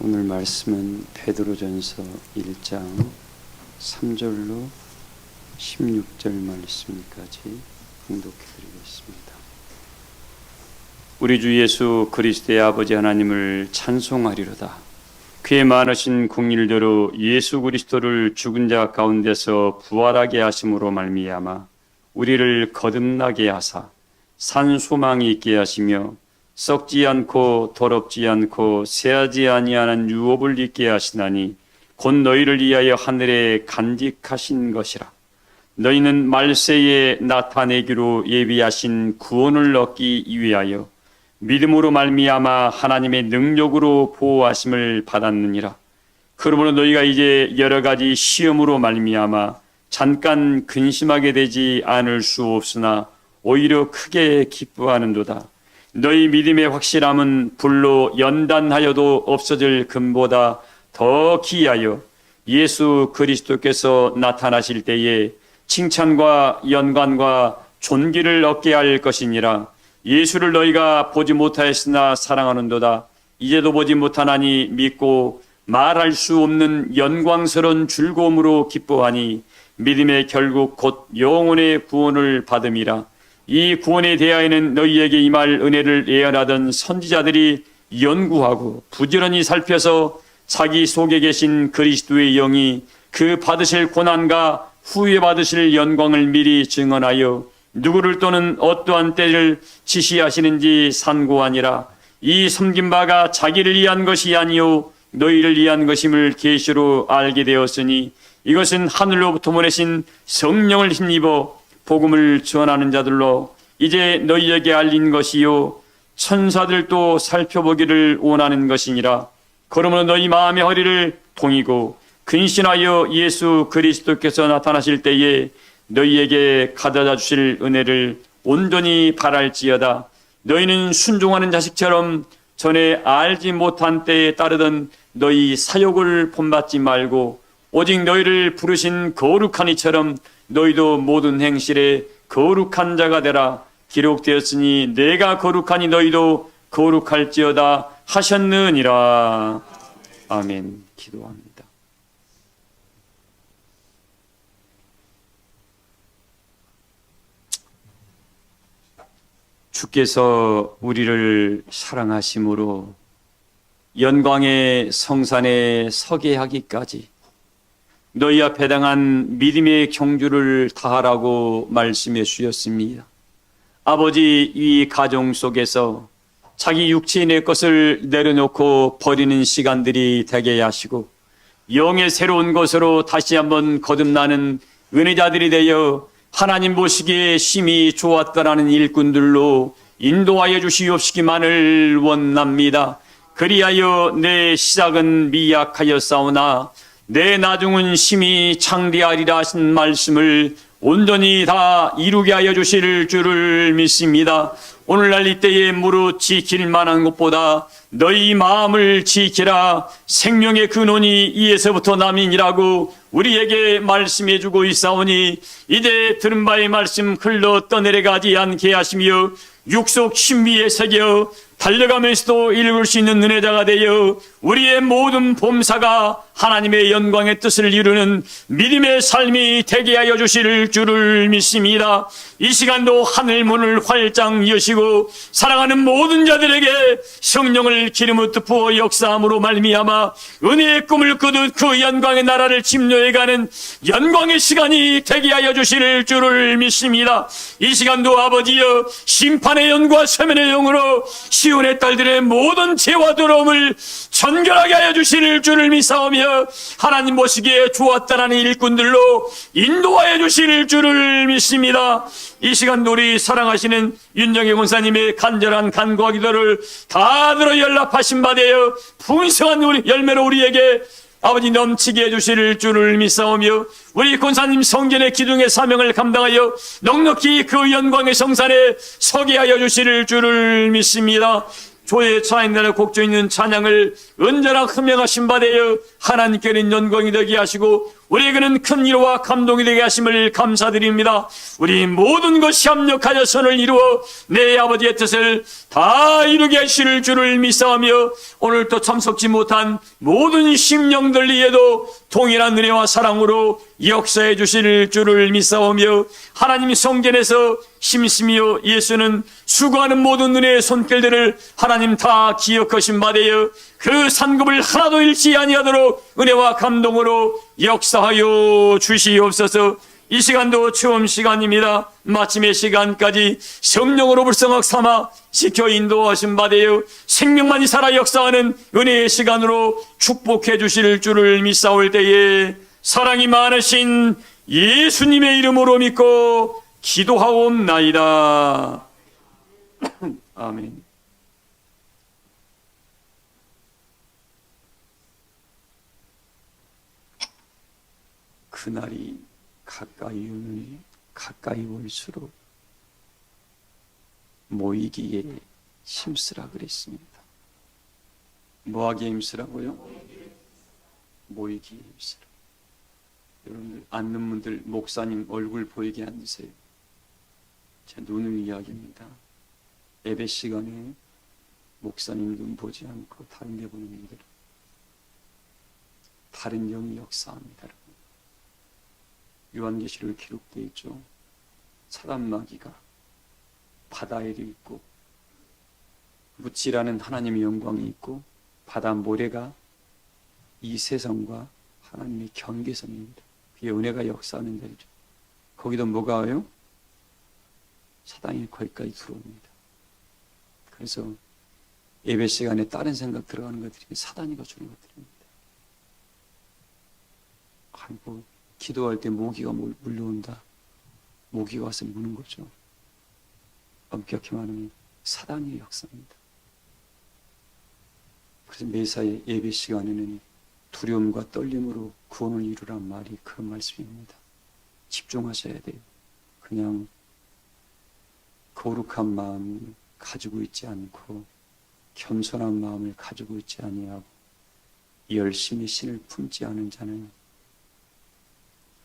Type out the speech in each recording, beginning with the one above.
오늘 말씀은 베드로전서 1장 3절로 16절 말씀까지 봉독해 드리겠습니다. 우리 주 예수 그리스도의 아버지 하나님을 찬송하리로다. 그의 많으신 긍휼대로 예수 그리스도를 죽은 자 가운데서 부활하게 하심으로 말미암아 우리를 거듭나게 하사 산 소망이 있게 하시며 썩지 않고 더럽지 않고 새하지 아니하는 유업을 있게 하시나니 곧 너희를 위하여 하늘에 간직하신 것이라. 너희는 말세에 나타내기로 예비하신 구원을 얻기 위하여 믿음으로 말미암아 하나님의 능력으로 보호하심을 받았느니라. 그러므로 너희가 이제 여러 가지 시험으로 말미암아 잠깐 근심하게 되지 않을 수 없으나 오히려 크게 기뻐하는도다. 너희 믿음의 확실함은 불로 연단하여도 없어질 금보다 더 귀하여 예수 그리스도께서 나타나실 때에 칭찬과 연관과 존귀를 얻게 할 것이니라. 예수를 너희가 보지 못하였으나 사랑하는도다. 이제도 보지 못하나니 믿고 말할 수 없는 영광스러운 즐거움으로 기뻐하니 믿음의 결국 곧 영혼의 구원을 받음이라. 이 구원에 대하여는 너희에게 임할 은혜를 예언하던 선지자들이 연구하고 부지런히 살펴서 자기 속에 계신 그리스도의 영이 그 받으실 고난과 후에 받으실 영광을 미리 증언하여 누구를 또는 어떠한 때를 지시하시는지 산고하니라. 이 섬긴 바가 자기를 위한 것이 아니요 너희를 위한 것임을 계시로 알게 되었으니 이것은 하늘로부터 보내신 성령을 힘입어 복음을 전하는 자들로 이제 너희에게 알린 것이요 천사들도 살펴보기를 원하는 것이니라. 그러므로 너희 마음의 허리를 동이고 근신하여 예수 그리스도께서 나타나실 때에 너희에게 가져다 주실 은혜를 온전히 바랄지어다. 너희는 순종하는 자식처럼 전에 알지 못한 때에 따르던 너희 사욕을 본받지 말고 오직 너희를 부르신 거룩한 이처럼 너희도 모든 행실에 거룩한 자가 되라. 기록되었으니 내가 거룩하니 너희도 거룩할지어다 하셨느니라. 아멘. 기도합니다. 주께서 우리를 사랑하심으로 영광의 성산에 서게 하기까지 너희 앞에 당한 믿음의 경주를 다하라고 말씀해 주셨습니다. 아버지, 이 가정 속에서 자기 육체의 것을 내려놓고 버리는 시간들이 되게 하시고 영의 새로운 것으로 다시 한번 거듭나는 은혜자들이 되어 하나님 보시기에 심히 좋았다라는 일꾼들로 인도하여 주시옵시기만을 원합니다. 그리하여 내 시작은 미약하였사오나 내 나중은 심히 창대하리라 하신 말씀을 온전히 다 이루게 하여 주실 줄을 믿습니다. 오늘날 이때에 무릇 지킬 만한 것보다 너희 마음을 지키라. 생명의 근원이 이에서부터 남이니라고 우리에게 말씀해 주고 있사오니 이제 들은 바의 말씀 흘러 떠내려가지 않게 하시며 육속 심위에 새겨 달려가면서도 읽을 수 있는 은혜자가 되어 우리의 모든 범사가 하나님의 영광의 뜻을 이루는 믿음의 삶이 되게 하여 주실 줄을 믿습니다. 이 시간도 하늘 문을 활짝 여시고 사랑하는 모든 자들에게 성령을 기름을 부어 역사함으로 말미암아 은혜의 꿈을 꾸듯 그 영광의 나라를 침노해가는 영광의 시간이 되게 하여 주실 줄을 믿습니다. 이 시간도 아버지여 심판의 영과 세면의 영으로 시온의 딸들의 모든 죄와 더러움을 전결하게 하여 주실 줄을 믿사오며 하나님 보시기에 좋았다라는 일꾼들로 인도하여 주실 줄을 믿습니다. 이 시간도 우리 사랑하시는 윤정희 권사님의 간절한 간구와 기도를 다 들어 연락하신 바 되어 풍성한 우리 열매로 우리에게 아버지 넘치게 해주실 줄을 믿사오며 우리 권사님 성전의 기둥의 사명을 감당하여 넉넉히 그 영광의 성산에 서게 하여 주실 줄을 믿습니다. 조의 차인단에 곡조 있는 찬양을 언제나 흠명하신 바 되어 하나님께는 영광이 되게 하시고 우리에게는 큰 위로와 감동이 되게 하심을 감사드립니다. 우리 모든 것이 합력하여 선을 이루어 내 아버지의 뜻을 다 이루게 하실 줄을 믿사오며 오늘도 참석지 못한 모든 심령들 위에도 동일한 은혜와 사랑으로 역사해 주실 줄을 믿사오며 하나님 성전에서 심심이여 예수는 수고하는 모든 은혜의 손길들을 하나님 다 기억하신 바 되어 그 산급을 하나도 잃지 아니하도록 은혜와 감동으로 역사하여 주시옵소서. 이 시간도 처음 시간입니다. 마침의 시간까지 성령으로 불성학 삼아 지켜 인도하신 바 되어 생명만이 살아 역사하는 은혜의 시간으로 축복해 주실 줄을 믿사올 때에 사랑이 많으신 예수님의 이름으로 믿고 기도하옵나이다. 아멘. 그날이 가까이 올수록 모이기에 힘쓰라 그랬습니다. 뭐하기에 힘쓰라고요? 모이기에 힘쓰라. 여러분들 앉는 분들 목사님 얼굴 보이게 앉으세요. 제 눈을 이야기합니다. 예배 시간에 목사님 눈 보지 않고 다른 데 보는 분들 다른 영이 역사합니다. 요한계시록 기록되어 있죠. 사단마귀가 바다에도 있고 무찌라는 하나님의 영광이 있고 바다 모래가 이 세상과 하나님의 경계선입니다. 그게 은혜가 역사하는 자리죠. 거기도 뭐가 와요? 사단이 거기까지 들어옵니다. 그래서 예배 시간에 다른 생각 들어가는 것들이 사단이 거주는 것들입니다. 아이고 기도할 때 모기가 물려온다. 모기가 와서 무는 거죠. 엄격히 말하면 사단의 역사입니다. 그래서 매사의 예배 시간에는 두려움과 떨림으로 구원을 이루란 말이 그런 말씀입니다. 집중하셔야 돼요. 그냥 거룩한 마음을 가지고 있지 않고 겸손한 마음을 가지고 있지 아니하고 열심히 신을 품지 않은 자는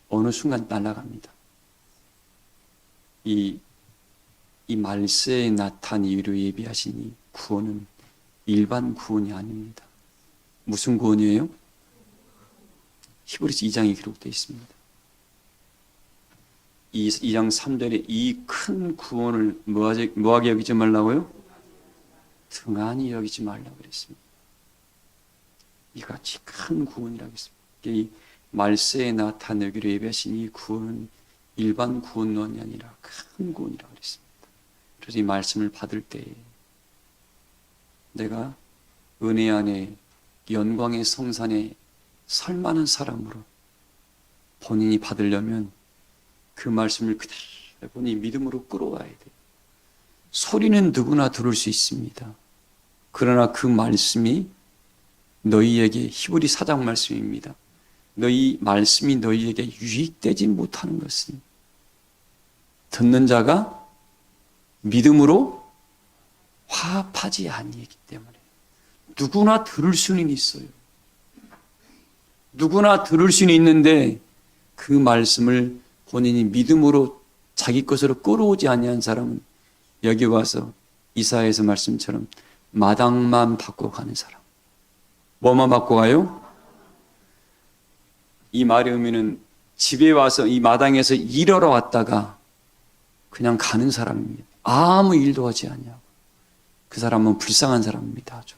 어느 순간 날아갑니다. 이 말세에 나타난 이유로 예비하시니 구원은 일반 구원이 아닙니다. 무슨 구원이에요? 히브리서 2장에 기록되어 있습니다. 2장 3절에 이 큰 구원을 뭐하게 여기지 말라고요? 등한히 여기지 말라고 그랬습니다. 이같이 큰 구원이라고 했습니다. 이 말세에 나타내기로 예배하신 이 구원은 일반 구원론이 아니라 큰 구원이라고 그랬습니다. 그래서 이 말씀을 받을 때에 내가 은혜 안에 영광의 성산에 설 만한 사람으로 본인이 받으려면 그 말씀을 그대로 본인이 믿음으로 끌어와야 돼요. 소리는 누구나 들을 수 있습니다. 그러나 그 말씀이 너희에게 히브리 4장 말씀입니다. 너희 말씀이 너희에게 유익되지 못하는 것은 듣는 자가 믿음으로 화합하지 아니하기 때문에 누구나 들을 수는 있어요. 누구나 들을 수는 있는데 그 말씀을 본인이 믿음으로 자기 것으로 끌어오지 아니한 사람은 여기 와서 이사야에서 말씀처럼 마당만 받고 가는 사람. 뭐만 받고 가요? 이 말의 의미는 집에 와서 이 마당에서 일하러 왔다가 그냥 가는 사람입니다. 아무 일도 하지 아니하고 그 사람은 불쌍한 사람입니다. 아주.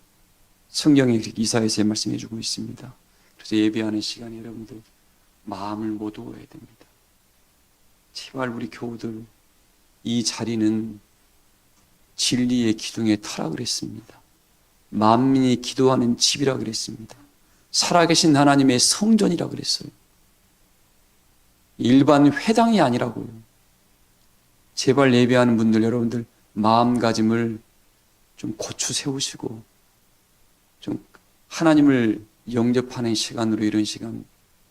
성경에 이사야에서 말씀해 주고 있습니다. 그래서 예배하는 시간에 여러분들 마음을 못 두어야 됩니다. 제발 우리 교우들 이 자리는 진리의 기둥의 터라 그랬습니다. 만민이 기도하는 집이라 그랬습니다. 살아계신 하나님의 성전이라 그랬어요. 일반 회당이 아니라고요. 제발 예배하는 분들 여러분들 마음가짐을 좀 고추 세우시고 좀 하나님을 영접하는 시간으로 이런 시간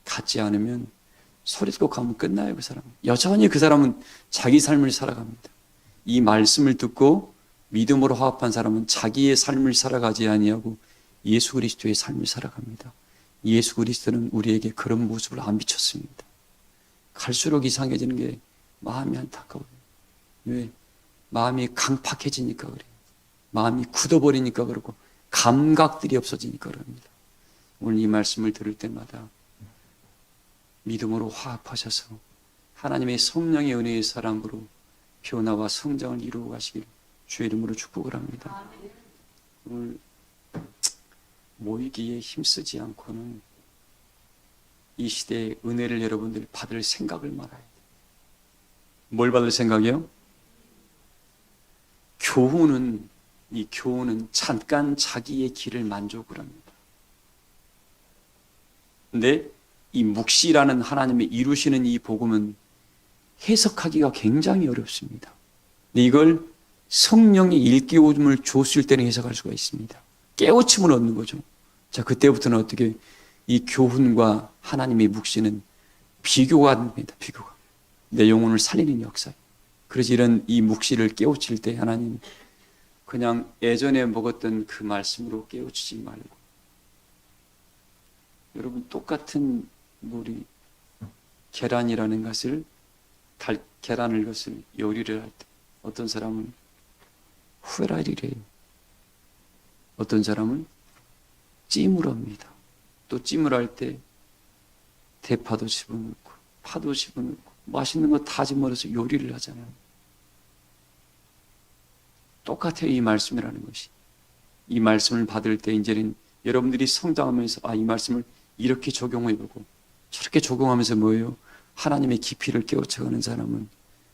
갖지 않으면 소리 듣고 가면 끝나요. 그 사람은 여전히 그 사람은 자기 삶을 살아갑니다. 이 말씀을 듣고 믿음으로 화합한 사람은 자기의 삶을 살아가지 아니하고 예수 그리스도의 삶을 살아갑니다. 예수 그리스도는 우리에게 그런 모습을 안 비췄습니다. 갈수록 이상해지는 게 마음이 안타까워요. 왜? 마음이 강팍해지니까 그래요. 마음이 굳어버리니까 그러고 감각들이 없어지니까 그럽니다. 오늘 이 말씀을 들을 때마다 믿음으로 화합하셔서 하나님의 성령의 은혜의 사람으로 변화와 성장을 이루어 가시길 주의 이름으로 축복을 합니다. 오늘 모이기에 힘쓰지 않고는 이 시대의 은혜를 여러분들 받을 생각을 말아야 돼요. 뭘 받을 생각이요? 이 교훈은 잠깐 자기의 길을 만족을 합니다. 근데 이 묵시라는 하나님의 이루시는 이 복음은 해석하기가 굉장히 어렵습니다. 근데 이걸 성령이 일깨움을 줬을 때는 해석할 수가 있습니다. 깨우침을 얻는 거죠. 자, 그때부터는 어떻게 이 교훈과 하나님의 묵시는 비교가 됩니다. 비교가. 내 영혼을 살리는 역사. 그래서 이런 이 묵시를 깨우칠 때 하나님 그냥 예전에 먹었던 그 말씀으로 깨우치지 말고 여러분 똑같은 우리 계란이라는 것을 계란을 것을 요리를 할 때 어떤 사람은 후라이래요. 어떤 사람은 찜을 합니다. 또 찜을 할 때 대파도 집어넣고 파도 집어넣고 맛있는 거 다 집어넣어서 요리를 하잖아요. 똑같아요. 이 말씀이라는 것이. 이 말씀을 받을 때 이제는 여러분들이 성장하면서 이 말씀을 이렇게 적용해보고 저렇게 적용하면서 뭐예요? 하나님의 깊이를 깨우쳐가는 사람은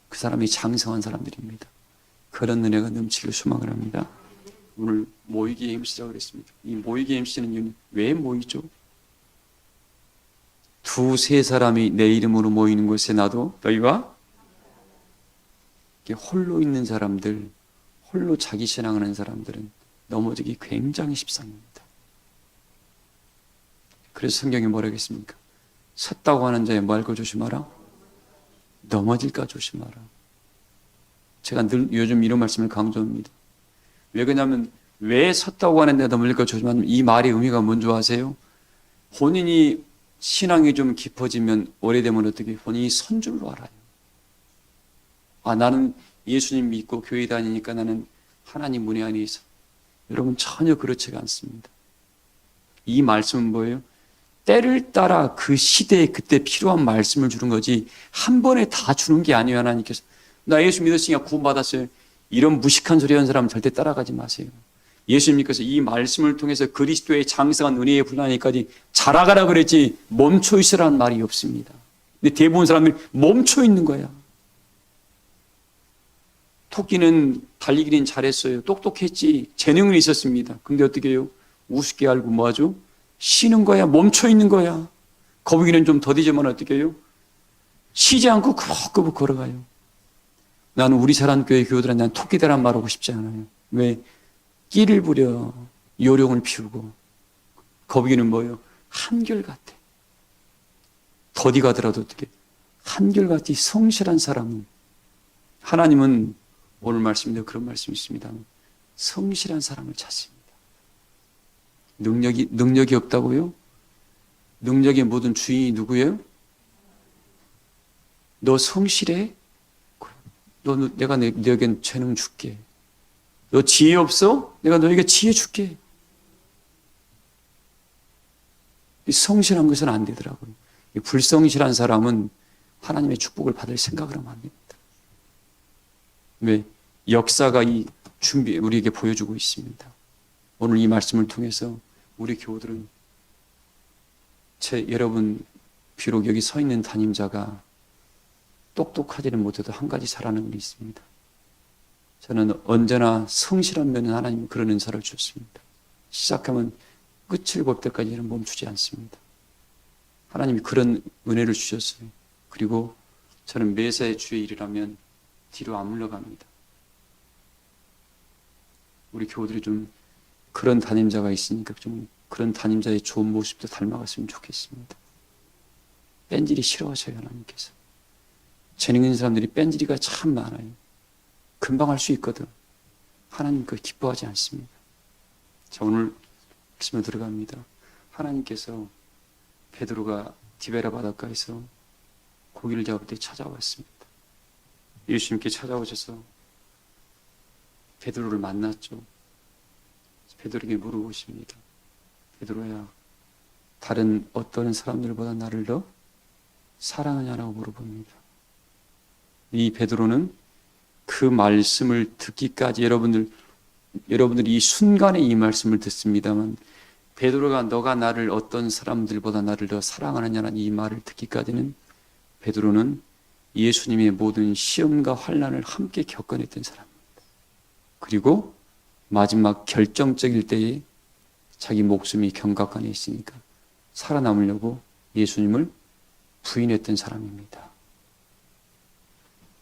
그 사람이 장성한 사람들입니다. 그런 은혜가 넘치길 소망을 합니다. 오늘 모이기에 힘쓰자고 그랬습니다. 이 모이기에 힘쓰는 이유는 왜 모이죠? 두세 사람이 내 이름으로 모이는 곳에 나도 너희와 홀로 있는 사람들, 홀로 자기 신앙하는 사람들은 넘어지기 굉장히 십상입니다. 그래서 성경이 뭐라고 했습니까? 섰다고 하는 자의 말고 조심하라. 넘어질까 조심하라. 제가 늘 요즘 이런 말씀을 강조합니다. 왜 그러냐면 왜 섰다고 하는 데 넘어질까 조심하면 이 말의 의미가 뭔지 아세요? 본인이 신앙이 좀 깊어지면 오래되면 어떻게 본인이 선 줄로 알아요. 나는 예수님 믿고 교회 다니니까 나는 하나님 은혜 안에 있어. 여러분 전혀 그렇지가 않습니다. 이 말씀은 뭐예요? 때를 따라 그 시대에 그때 필요한 말씀을 주는 거지 한 번에 다 주는 게 아니에요. 하나님께서 나 예수 믿었으니까 구원받았어요. 이런 무식한 소리 하는 사람 절대 따라가지 마세요. 예수님께서 이 말씀을 통해서 그리스도의 장성한 은혜의 분량에까지 자라가라 그랬지 멈춰 있으라는 말이 없습니다. 근데 대부분 사람들이 멈춰 있는 거야. 토끼는 달리기는 잘했어요. 똑똑했지. 재능은 있었습니다. 근데 어떻게 해요? 우습게 알고 뭐하죠? 쉬는 거야. 멈춰 있는 거야. 거북이는 좀 더디지만 어떻게 해요? 쉬지 않고 꾸벅꾸벅 걸어가요. 나는 우리 사랑교회 교우들한테 난 토끼대란 말하고 싶지 않아요. 왜? 끼를 부려 요령을 피우고 거북이는 뭐예요? 한결같아. 더디 가더라도 어떻게 한결같이 성실한 사람은 하나님은 오늘 말씀인데 그런 말씀이 있습니다. 성실한 사람을 찾습니다. 능력이 없다고요? 능력의 모든 주인이 누구예요? 너 성실해? 내가 너에겐 재능 줄게. 너 지혜 없어? 내가 너에게 지혜 줄게. 성실한 것은 안 되더라고요. 불성실한 사람은 하나님의 축복을 받을 생각을 하면 안 됩니다. 왜? 역사가 이 준비 우리에게 보여주고 있습니다. 오늘 이 말씀을 통해서 우리 교우들은 여러분 비록 여기 서 있는 담임자가 똑똑하지는 못해도 한 가지 잘하는 게 있습니다. 저는 언제나 성실한 면은 하나님이 그런 은사를 주셨습니다. 시작하면 끝을 볼 때까지는 멈추지 않습니다. 하나님이 그런 은혜를 주셨어요. 그리고 저는 매사에 주의 일이라면 뒤로 안 물러갑니다. 우리 교우들이 좀 그런 담임자가 있으니까 좀 그런 담임자의 좋은 모습도 닮아갔으면 좋겠습니다. 뺀질이 싫어하셔요, 하나님께서. 재능 있는 사람들이 뺀질이가 참 많아요. 금방 할 수 있거든. 하나님 그걸 기뻐하지 않습니다. 자, 오늘 말씀에 들어갑니다. 하나님께서 베드로가 디베라 바닷가에서 고기를 잡을 때 찾아왔습니다. 예수님께 찾아오셔서 베드로를 만났죠. 베드로에게 물어보십니다. 베드로야, 다른 어떤 사람들보다 나를 더 사랑하냐라고 물어봅니다. 이 베드로는 그 말씀을 듣기까지 여러분들이 이 순간에 이 말씀을 듣습니다만, 베드로가 너가 나를 어떤 사람들보다 나를 더 사랑하느냐는 이 말을 듣기까지는 베드로는 예수님의 모든 시험과 환난을 함께 겪어냈던 사람입니다. 그리고 마지막 결정적일 때에 자기 목숨이 경각간에 있으니까 살아남으려고 예수님을 부인했던 사람입니다.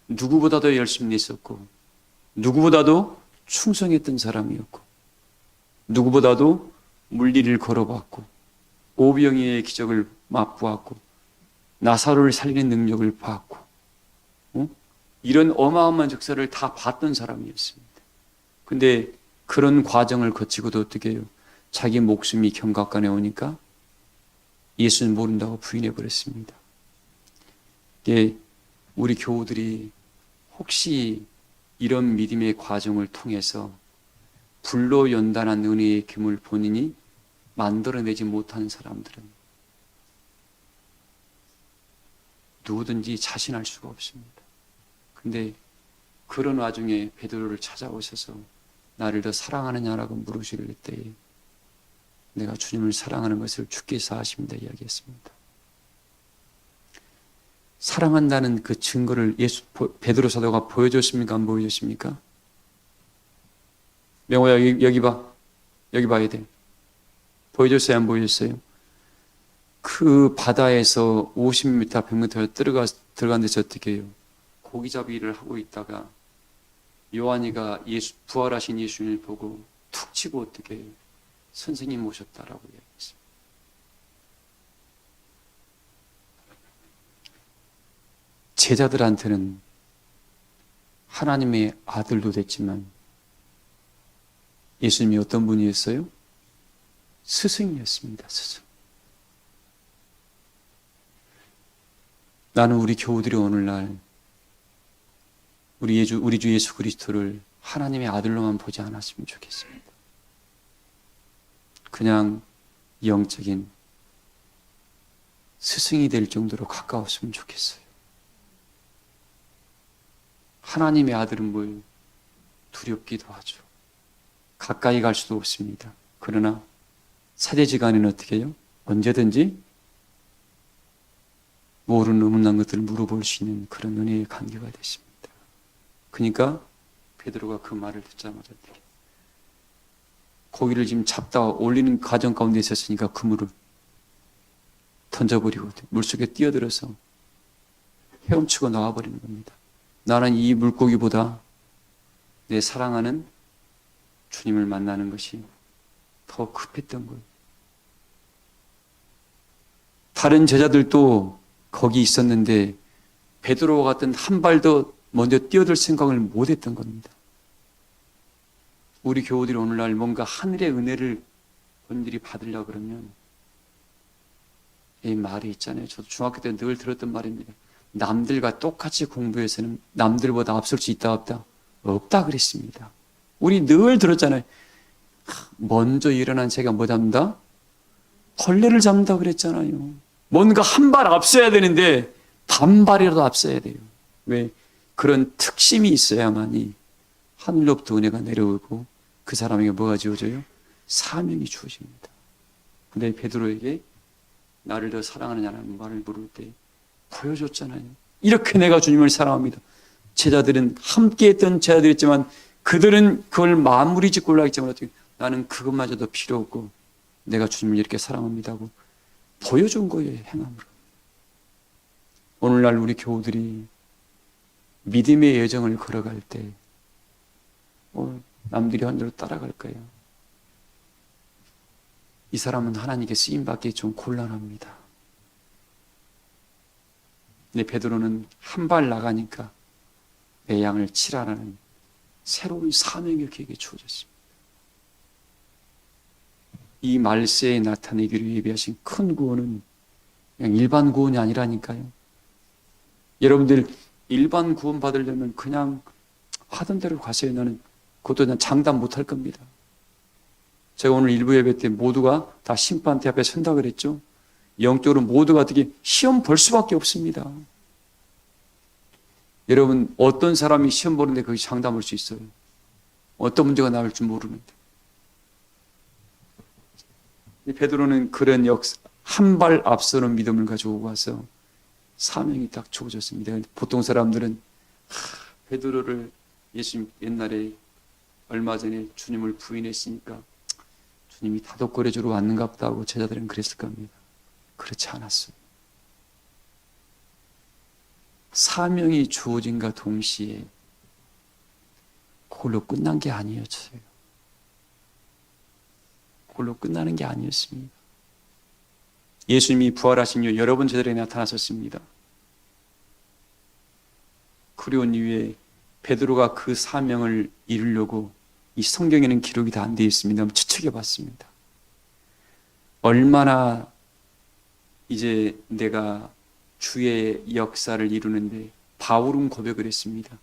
누구보다도 열심히 했었고, 누구보다도 충성했던 사람이었고, 누구보다도 물리를 걸어봤고, 오병이어의 기적을 맛보았고, 나사로를 살리는 능력을 봤고, 이런 어마어마한 역사를 다 봤던 사람이었습니다. 근데 그런 과정을 거치고도 어떻게 해요? 자기 목숨이 경각간에 오니까 예수는 모른다고 부인해버렸습니다. 이게 우리 교우들이 혹시 이런 믿음의 과정을 통해서 불로 연단한 은혜의 금을 본인이 만들어내지 못하는 사람들은 누구든지 자신할 수가 없습니다. 근데 그런 와중에 베드로를 찾아오셔서 나를 더 사랑하느냐라고 물으실 때에 내가 주님을 사랑하는 것을 주께서 아십니다 이야기했습니다. 사랑한다는 그 증거를 베드로 사도가 보여줬습니까? 안 보여줬습니까? 명호야, 여기 봐. 여기 봐야 돼. 보여줬어요? 안 보여줬어요? 그 바다에서 50m, 100m 들어간 데서 어떻게 해요? 고기잡이를 하고 있다가 요한이가 부활하신 예수님을 보고 툭 치고 어떻게 해요? 선생님 오셨다라고 이야기했습니다. 제자들한테는 하나님의 아들도 됐지만 예수님이 어떤 분이었어요? 스승이었습니다. 스승. 나는 우리 교우들이 오늘날 우리 주 예수 그리스도를 하나님의 아들로만 보지 않았으면 좋겠습니다. 그냥 영적인 스승이 될 정도로 가까웠으면 좋겠어요. 하나님의 아들은 뭐예요? 두렵기도 하죠. 가까이 갈 수도 없습니다. 그러나 사제지간에는 어떻게 해요? 언제든지 모르는 음란 것들을 물어볼 수 있는 그런 은혜의 관계가 됐습니다. 그러니까 베드로가 그 말을 듣자마자 고기를 지금 잡다가 올리는 과정 가운데 있었으니까 그물을 던져버리고 물속에 뛰어들어서 헤엄치고 나와버리는 겁니다. 나는 이 물고기보다 내 사랑하는 주님을 만나는 것이 더 급했던 거예요. 다른 제자들도 거기 있었는데 베드로와 같은 한 발 더 먼저 뛰어들 생각을 못했던 겁니다. 우리 교우들이 오늘날 뭔가 하늘의 은혜를 본인들이 받으려고 그러면 이 말이 있잖아요. 저도 중학교 때 늘 들었던 말입니다. 남들과 똑같이 공부해서는 남들보다 앞설 수 있다 없다? 없다 그랬습니다. 우리 늘 들었잖아요. 먼저 일어난 새가 뭐 잡는다? 벌레를 잡는다 그랬잖아요. 뭔가 한 발 앞서야 되는데 반발이라도 앞서야 돼요. 왜? 그런 특심이 있어야만이 하늘로부터 은혜가 내려오고 그 사람에게 뭐가 주어져요? 사명이 주어집니다. 근데 베드로에게 나를 더 사랑하느냐는 말을 물을 때 보여줬잖아요. 이렇게 내가 주님을 사랑합니다. 제자들은 함께했던 제자들이었지만 그들은 그걸 마무리 짓고 올라가기 때문에 나는 그것마저도 필요 없고 내가 주님을 이렇게 사랑합니다 하고 보여준 거예요. 행함으로. 오늘날 우리 교우들이 믿음의 여정을 걸어갈 때 남들이 한 대로 따라갈 거예요. 이 사람은 하나님께 쓰임받기 좀 곤란합니다. 근데 베드로는 한 발 나가니까 내 양을 치라라는 새로운 사명이 그에게 주어졌습니다. 이 말세에 나타내기로 예비하신 큰 구원은 그냥 일반 구원이 아니라니까요. 여러분들 일반 구원 받으려면 그냥 하던 대로 가세요. 나는 그것도 난 장담 못할 겁니다. 제가 오늘 일부 예배 때 모두가 다 심판대 앞에 선다 그랬죠. 영적으로 모두가 어떻게 시험 볼 수밖에 없습니다. 여러분 어떤 사람이 시험 보는데 거기 장담할 수 있어요? 어떤 문제가 나올 줄 모르는데. 베드로는 그런 한 발 앞서는 믿음을 가지고 와서 사명이 딱 주어졌습니다. 보통 사람들은 베드로를 예수님 옛날에 얼마 전에 주님을 부인했으니까 주님이 다독거려 주러 왔는가 보다 하고 제자들은 그랬을 겁니다. 그렇지 않았어요. 사명이 주어진과 동시에 그걸로 끝난 게 아니었어요. 그걸로 끝나는 게 아니었습니다. 예수님이 부활하신 이후 여러 번 제자들에게 나타나셨습니다. 그리운 이후에 베드로가 그 사명을 이루려고 이 성경에는 기록이 다 안 되어 있습니다. 추측해 봤습니다. 얼마나 이제 내가 주의 역사를 이루는데 바울은 고백을 했습니다.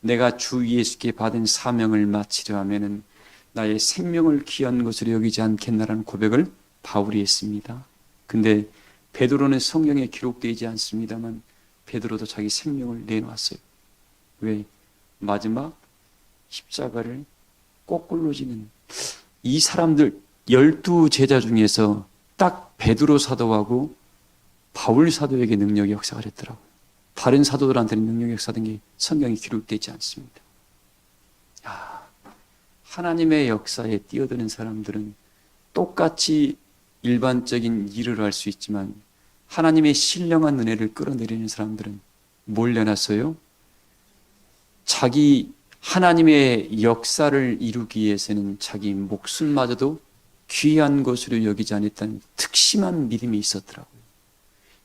내가 주 예수께 받은 사명을 마치려 하면은 나의 생명을 귀한 것으로 여기지 않겠나라는 고백을 바울이 했습니다. 근데 베드로는 성경에 기록되지 않습니다만 베드로도 자기 생명을 내놓았어요. 왜? 마지막 십자가를 거꾸로 지는 이 사람들 12제자 중에서 딱 베드로 사도하고 바울 사도에게 능력이 역사가 됐더라고요. 다른 사도들한테는 능력이 역사된 게 성경에 기록되지 않습니다. 하나님의 역사에 뛰어드는 사람들은 똑같이 일반적인 일을 할 수 있지만 하나님의 신령한 은혜를 끌어내리는 사람들은 뭘 내놨어요? 자기 하나님의 역사를 이루기 위해서는 자기 목숨마저도 귀한 것으로 여기지 않았다는 특심한 믿음이 있었더라고요.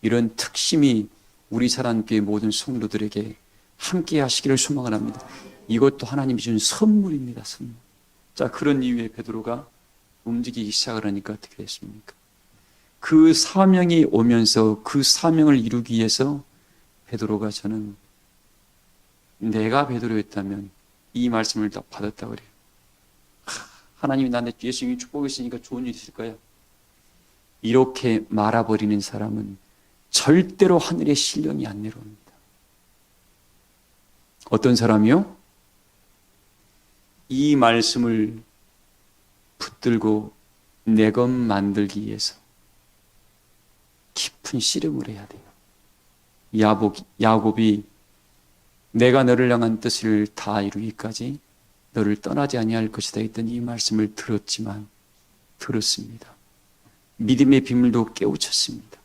이런 특심이 우리 사랑교회 모든 성도들에게 함께 하시기를 소망을 합니다. 이것도 하나님이 준 선물입니다. 선물. 자, 그런 이유에 베드로가 움직이기 시작을 하니까 어떻게 됐습니까? 그 사명이 오면서 그 사명을 이루기 위해서 베드로가 저는 내가 베드로였다면 이 말씀을 다 받았다 그래요. 하나님이 나한테 예수님이 축복이 있으니까 좋은 일이 있을 거야. 이렇게 말아버리는 사람은 절대로 하늘의 신령이 안 내려옵니다. 어떤 사람이요? 이 말씀을 붙들고 내 것 만들기 위해서 깊은 씨름을 해야 돼요. 야곱이 내가 너를 향한 뜻을 다 이루기까지 너를 떠나지 아니할 것이다 했던 이 말씀을 들었습니다. 믿음의 비밀도 깨우쳤습니다.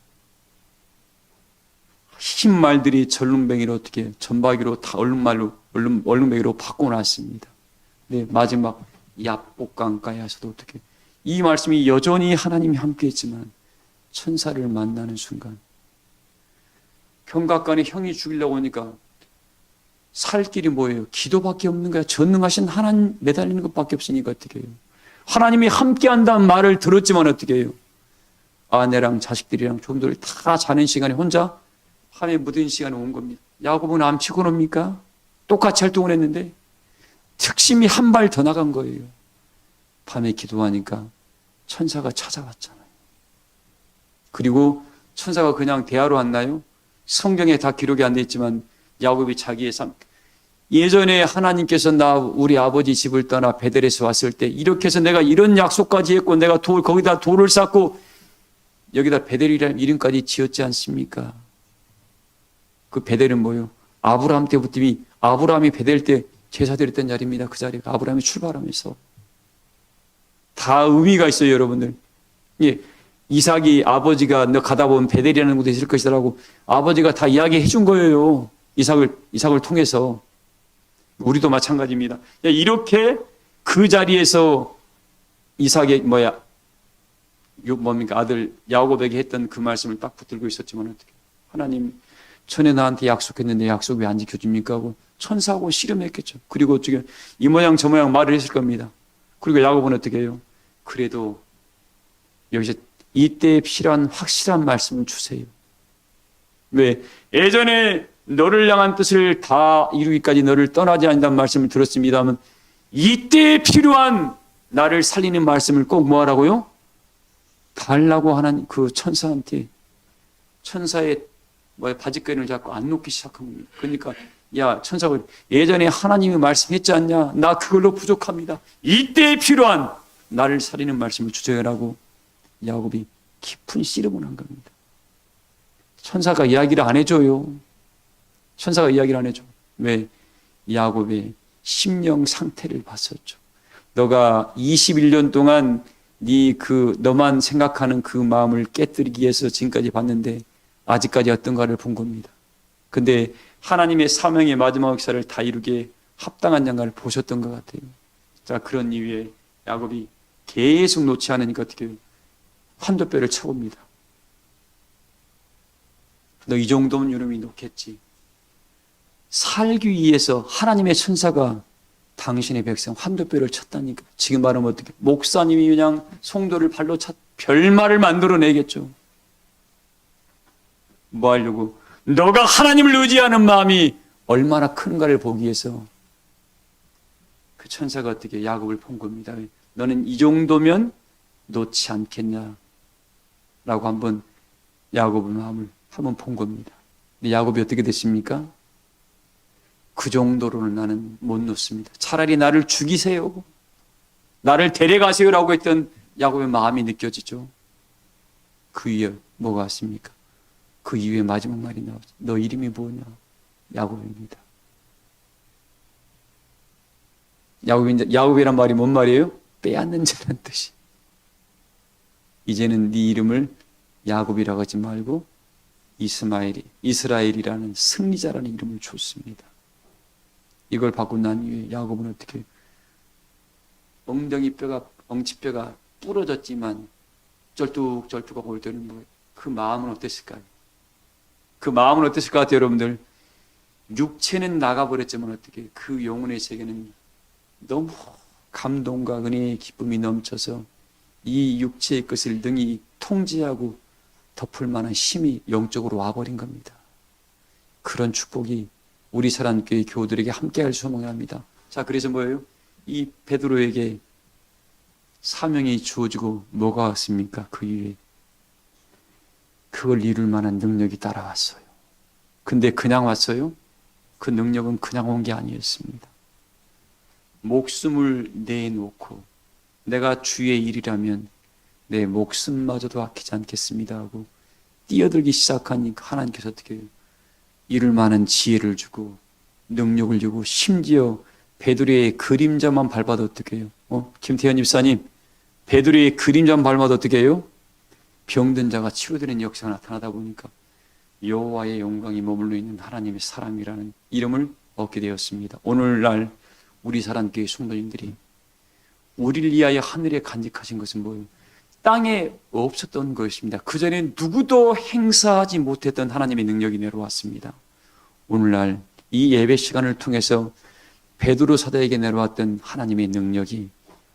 흰 말들이 절름뱅이로 어떻게 전박이로 다 얼룩뱅이로 바꿔놨습니다. 네, 마지막 야복강가에서도 어떻게 이 말씀이 여전히 하나님이 함께했지만 천사를 만나는 순간 경각간에 형이 죽이려고 하니까 살 길이 뭐예요? 기도밖에 없는 거야. 전능하신 하나님 매달리는 것밖에 없으니까 어떻게 해요? 하나님이 함께한다는 말을 들었지만 어떻게 해요? 아내랑 자식들이랑 종들이 다 자는 시간에 혼자 밤에 묻은 시간에 온 겁니다. 야곱은 안 피곤합니까? 똑같이 활동을 했는데 특심이 한 발 더 나간 거예요. 밤에 기도하니까 천사가 찾아왔잖아요. 그리고 천사가 그냥 대화로 왔나요? 성경에 다 기록이 안 돼 있지만 야곱이 자기의 삶, 예전에 하나님께서 우리 아버지 집을 떠나 베델에서 왔을 때 이렇게 해서 내가 이런 약속까지 했고 내가 거기다 돌을 쌓고 여기다 베델이라는 이름까지 지었지 않습니까? 그 베델은 뭐예요? 아브라함 때부터 이미 아브라함이 베델 때 제사 드렸던 자리입니다. 그 자리가 아브라함이 출발하면서 다 의미가 있어요, 여러분들. 예, 이삭이 아버지가 너 가다 보면 베델이라는 곳에 있을 것이라고 아버지가 다 이야기해 준 거예요. 이삭을 통해서. 우리도 마찬가지입니다. 이렇게 그 자리에서 이삭의 아들 야곱에게 했던 그 말씀을 딱 붙들고 있었지만 어떻게 하나님 전에 나한테 약속했는데 약속 왜 안 지켜줍니까 하고 천사하고 씨름했겠죠. 그리고 어떻게 이 모양 저 모양 말을 했을 겁니다. 그리고 야곱은 어떻게 해요? 그래도 여기서 이때에 필요한 확실한 말씀을 주세요. 왜? 예전에 너를 향한 뜻을 다 이루기까지 너를 떠나지 않는다는 말씀을 들었습니다만 이때 필요한 나를 살리는 말씀을 꼭 뭐하라고요? 달라고 하는 그 천사한테 천사의 바지끈을 잡고 안 놓기 시작한 겁니다. 그러니까 야 천사가 예전에 하나님이 말씀했지 않냐? 나 그걸로 부족합니다. 이때 필요한 나를 살리는 말씀을 주저하라고 야곱이 깊은 씨름을 한 겁니다. 천사가 이야기를 안 해줘요. 천사가 이야기를 안 해줘. 왜? 야곱의 심령 상태를 봤었죠. 너가 21년 동안 너만 생각하는 그 마음을 깨뜨리기 위해서 지금까지 봤는데 아직까지 어떤가를 본 겁니다. 근데 하나님의 사명의 마지막 역사를 다 이루기에 합당한 장가를 보셨던 것 같아요. 자, 그런 이유에 야곱이 계속 놓지 않으니까 어떻게 해요? 환도뼈를 쳐봅니다. 너 이 정도면 이놈이 놓겠지. 살기 위해서 하나님의 천사가 당신의 백성 환도뼈를 쳤다니까. 지금 말하면 어떻게? 목사님이 그냥 송도를 발로 별말을 만들어내겠죠. 뭐 하려고? 너가 하나님을 의지하는 마음이 얼마나 큰가를 보기 위해서 그 천사가 어떻게 야곱을 본 겁니다. 너는 이 정도면 놓지 않겠냐 라고 한번 야곱의 마음을 한번 본 겁니다. 근데 야곱이 어떻게 됐습니까? 그 정도로는 나는 못 놓습니다. 차라리 나를 죽이세요. 나를 데려가세요라고 했던 야곱의 마음이 느껴지죠. 그 이후에 뭐가 왔습니까? 그 이후에 마지막 말이 나오죠. 너 이름이 뭐냐? 야곱입니다. 야곱이란 말이 뭔 말이에요? 빼앗는 자란 뜻이. 이제는 네 이름을 야곱이라고 하지 말고 이스라엘이라는 승리자라는 이름을 줬습니다. 이걸 받고 난 이후에 야곱은 어떻게 엉치뼈가 부러졌지만 쩔뚝쩔뚝하고 올 때는 그 마음은 어땠을까요? 그 마음은 어땠을 것 같아요, 여러분들? 육체는 나가버렸지만 어떻게 그 영혼의 세계는 너무 감동과 은혜의 기쁨이 넘쳐서 이 육체의 것을 능히 통제하고 덮을 만한 힘이 영적으로 와버린 겁니다. 그런 축복이 우리 사랑교회 교우들에게 함께할 소망을 합니다. 자, 그래서 뭐예요? 이 베드로에게 사명이 주어지고 뭐가 왔습니까? 그 이후에 그걸 이룰 만한 능력이 따라왔어요. 근데 그냥 왔어요? 그 능력은 그냥 온 게 아니었습니다. 목숨을 내놓고 내가 주의 일이라면 내 목숨마저도 아끼지 않겠습니다 하고 뛰어들기 시작하니까 하나님께서 어떻게 해요? 이룰 만한 지혜를 주고 능력을 주고 심지어 베드로의 그림자만 밟아도 어떻게 해요? 김태현 집사님, 베드로의 그림자만 밟아도 어떻게 해요? 병든 자가 치료되는 역사가 나타나다 보니까 여호와의 영광이 머물러 있는 하나님의 사람이라는 이름을 얻게 되었습니다. 오늘날 우리 사랑교회 성도님들이 우리를 위하여 하늘에 간직하신 것은 뭐예요? 땅에 없었던 것입니다. 그전에 누구도 행사하지 못했던 하나님의 능력이 내려왔습니다. 오늘날 이 예배 시간을 통해서 베드로 사도에게 내려왔던 하나님의 능력이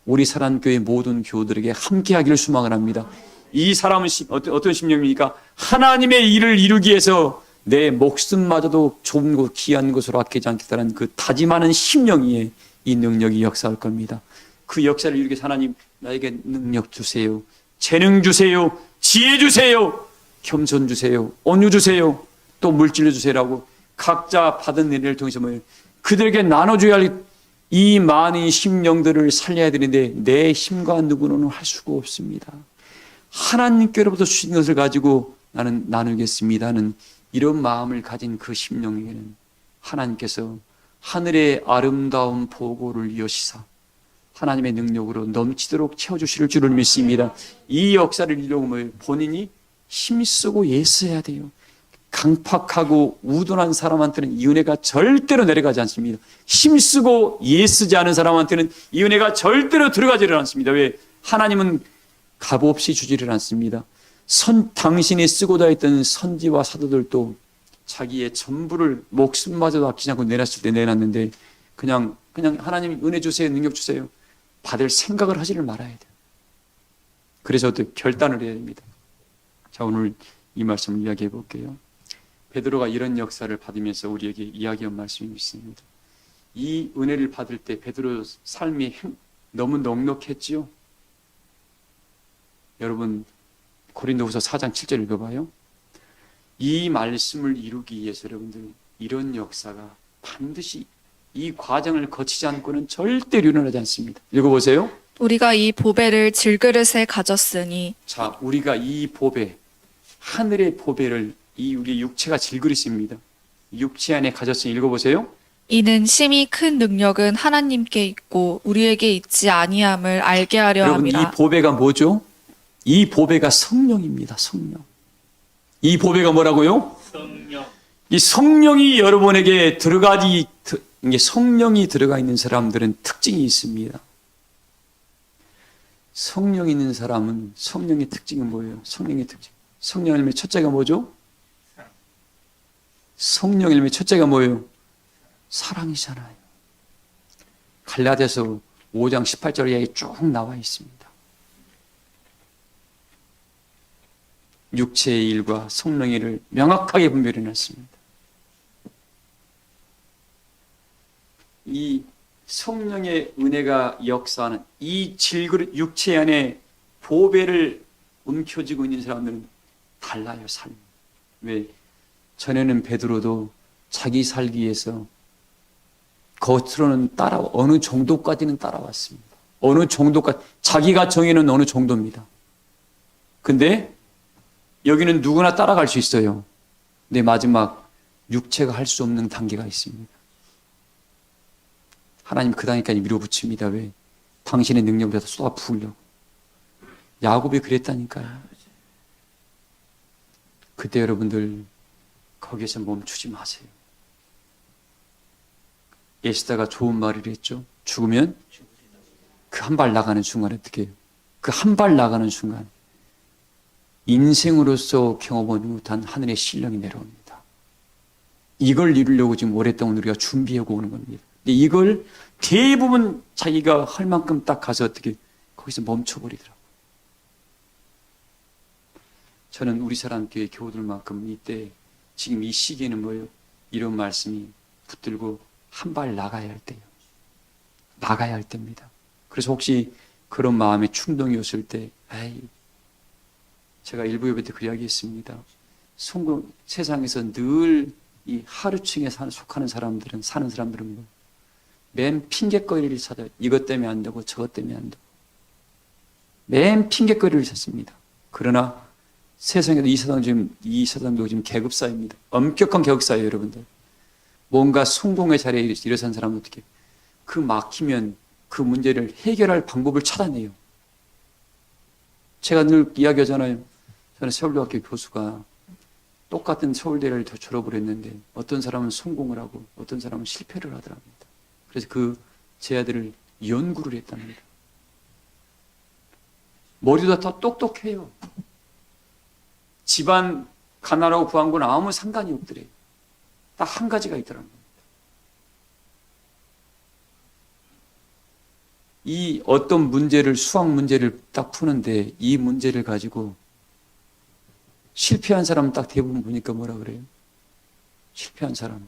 우리 사랑교회 모든 교우들에게 함께하기를 소망을 합니다. 이 사람은 어떤 심령입니까? 하나님의 일을 이루기 위해서 내 목숨마저도 좋은 것, 귀한 것으로 아끼지 않겠다는 그 다짐하는 심령이에 이 능력이 역사할 겁니다. 그 역사를 이루기 위해서 하나님 나에게 능력 주세요. 재능 주세요. 지혜 주세요. 겸손 주세요. 온유 주세요. 또 물질 주세요라고 각자 받은 은혜를 통해서 그들에게 나눠줘야 할 이 많은 심령들을 살려야 되는데 내 힘과 누구는 할 수가 없습니다. 하나님께로부터 주신 것을 가지고 나는 나누겠습니다는 이런 마음을 가진 그 심령에게는 하나님께서 하늘의 아름다운 보고를 여시사 하나님의 능력으로 넘치도록 채워주실 줄을 믿습니다. 이 역사를 이루려면 본인이 힘쓰고 애써야 돼요. 강팍하고 우둔한 사람한테는 이 은혜가 절대로 내려가지 않습니다. 힘쓰고 애쓰지 않은 사람한테는 이 은혜가 절대로 들어가지를 않습니다. 왜? 하나님은 값없이 주지를 않습니다. 당신이 쓰고자 했던 선지와 사도들도 자기의 전부를 목숨마저도 아끼지 않고 내놨을 때 내놨는데 그냥 하나님 은혜 주세요, 능력 주세요. 받을 생각을 하지를 말아야 돼요. 그래서 어떻게 결단을 해야 됩니다. 자, 오늘 이 말씀을 이야기해 볼게요. 베드로가 이런 역사를 받으면서 우리에게 이야기한 말씀이 있습니다. 이 은혜를 받을 때 베드로 삶이 너무 넉넉했지요. 여러분 고린도후서 4장 7절 읽어봐요. 이 말씀을 이루기 위해서 여러분들 이런 역사가 반드시 이 과정을 거치지 않고는 절대로 일어나지 않습니다. 읽어보세요. 우리가 이 보배를 질그릇에 가졌으니. 자, 우리가 이 보배, 하늘의 보배를 이 우리 육체가 질그릇입니다. 육체 안에 가졌으니 읽어보세요. 이는 심히 큰 능력은 하나님께 있고 우리에게 있지 아니함을 알게 하려 여러분 함이라. 이 보배가 뭐죠? 이 보배가 성령입니다. 성령. 이 보배가 뭐라고요? 성령. 이 성령이 여러분에게 이게 성령이 들어가 있는 사람들은 특징이 있습니다. 성령이 있는 사람은 성령의 특징은 뭐예요? 성령의 특징. 성령 열매 첫째가 뭐죠? 성령 열매 첫째가 뭐예요? 사랑이잖아요. 갈라디아서 5장 18절에 쭉 나와 있습니다. 육체의 일과 성령의 일을 명확하게 분별해 놨습니다. 이 성령의 은혜가 역사하는 이 질그릇 육체 안에 보배를 움켜쥐고 있는 사람들은 달라요, 삶. 왜? 전에는 베드로도 자기 살기 위해서 겉으로는 어느 정도까지는 따라왔습니다. 어느 정도까지, 자기가 정해놓은 어느 정도입니다. 근데 여기는 누구나 따라갈 수 있어요. 근데 마지막 육체가 할 수 없는 단계가 있습니다. 하나님 그 단계까지 밀어붙입니다. 왜? 당신의 능력을 다 쏟아 부으려고. 야곱이 그랬다니까요. 그때 여러분들 거기에서 멈추지 마세요. 예시다가 좋은 말을 했죠. 죽으면 그 한 발 나가는 순간 어떻게 해요? 그 한 발 나가는 순간 인생으로서 경험하지 못한 하늘의 신령이 내려옵니다. 이걸 이루려고 지금 오랫동안 우리가 준비하고 오는 겁니다. 근데 이걸 대부분 자기가 할 만큼 딱 가서 어떻게 거기서 멈춰버리더라고요. 저는 우리 사람교회 교우들만큼 이때 지금 이 시기에는 뭐예요? 이런 말씀이 붙들고 한 발 나가야 할 때요. 나가야 할 때입니다. 그래서 혹시 그런 마음에 충동이 왔을 때, 제가 일부 예배 때 그 이야기 했습니다. 세상에서 늘 이 하루층에 속하는 사람들은, 사는 사람들은 뭐, 맨 핑계거리를 찾아요. 이것 때문에 안 되고 저것 때문에 안 되고. 맨 핑계거리를 찾습니다. 그러나 세상에도 이 세상도 지금 계급사입니다. 엄격한 계급사예요, 여러분들. 뭔가 성공의 자리에 일어선 사람은 어떻게 그 막히면 그 문제를 해결할 방법을 찾아내요. 제가 늘 이야기하잖아요. 저는 서울대학교 교수가 똑같은 서울대를 졸업을 했는데 어떤 사람은 성공을 하고 어떤 사람은 실패를 하더랍니다. 그래서 제 아들을 연구를 했답니다. 머리도 다 똑똑해요. 집안 가난하고 부한 건 아무 상관이 없더래요. 딱 한 가지가 있더랍니다. 이 어떤 문제를, 수학 문제를 딱 푸는데 이 문제를 가지고 실패한 사람은 딱 대부분 보니까 뭐라 그래요? 실패한 사람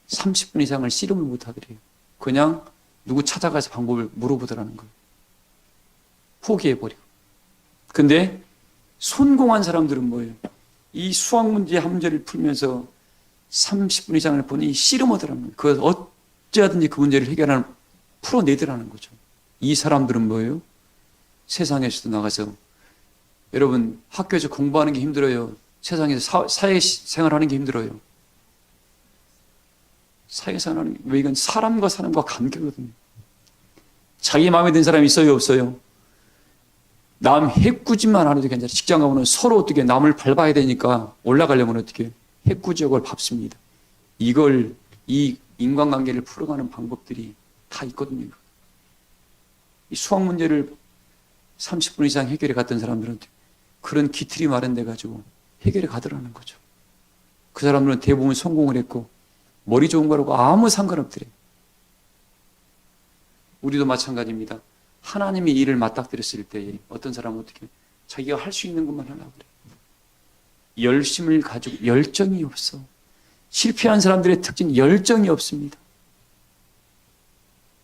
30분 이상을 씨름을 못 하더래요. 그냥 누구 찾아가서 방법을 물어보더라는 거예요. 포기해버리고. 근데 성공한 사람들은 뭐예요? 이 수학 문제 한 문제를 풀면서 30분 이상을 보니 씨름하더라는 거예요. 그걸 어찌하든지 그 문제를 풀어내더라는 거죠. 이 사람들은 뭐예요? 세상에서도 나가서 여러분 학교에서 공부하는 게 힘들어요. 세상에서 사회생활하는 게 힘들어요. 사회생활하는 게, 왜 이건 사람과 사람과 관계거든요. 자기 마음에 든 사람이 있어요, 없어요? 남 해꾸지만 안 해도 괜찮아요. 직장 가면 서로 어떻게 남을 밟아야 되니까 올라가려면 어떻게 해꾸지역을 밟습니다. 이 인간관계를 풀어가는 방법들이 다 있거든요. 이 수학 문제를 30분 이상 해결해 갔던 사람들은 그런 기틀이 마련돼 가지고 해결해 가더라는 거죠. 그 사람들은 대부분 성공을 했고 머리 좋은 거라고 아무 상관없더래. 우리도 마찬가지입니다. 하나님이 일을 맞닥뜨렸을 때 어떤 사람은 어떻게 자기가 할 수 있는 것만 하려고 그래. 열심을 가지고 열정이 없어. 실패한 사람들의 특징 열정이 없습니다.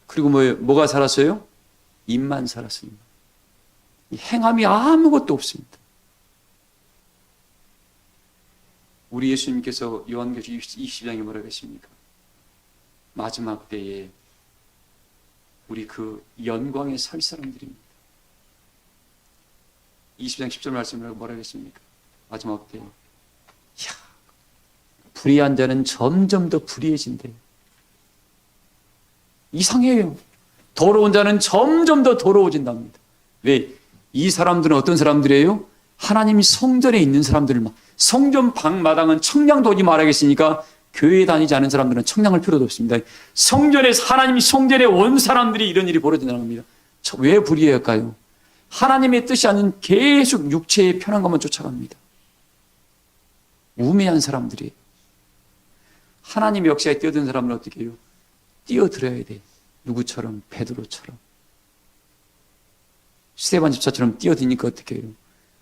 그리고 뭐가 살았어요? 입만 살았습니다. 행함이 아무것도 없습니다. 우리 예수님께서 요한계시록 20장에 뭐라고 했습니까? 마지막 때에 우리 그 영광에 설 사람들입니다. 20장 10절 말씀을 뭐라고 했습니까? 마지막 때에 불의한 자는 점점 더 불의해진대요. 이상해요. 더러운 자는 점점 더 더러워진답니다. 왜? 이 사람들은 어떤 사람들이에요? 하나님 성전에 있는 사람들만. 성전 방마당은 청량도 오지 말아야겠으니까 교회에 다니지 않은 사람들은 청량할 필요도 없습니다. 성전에서 하나님 성전에 온 사람들이 이런 일이 벌어진다는 겁니다. 왜 불의할까요? 하나님의 뜻이 아닌 계속 육체의 편안감만 쫓아갑니다. 우매한 사람들이에요. 하나님의 역사에 뛰어든 사람은 어떻게 해요? 뛰어들어야 돼. 누구처럼? 베드로처럼. 스데반 집사처럼 뛰어드니까 어떻게 해요?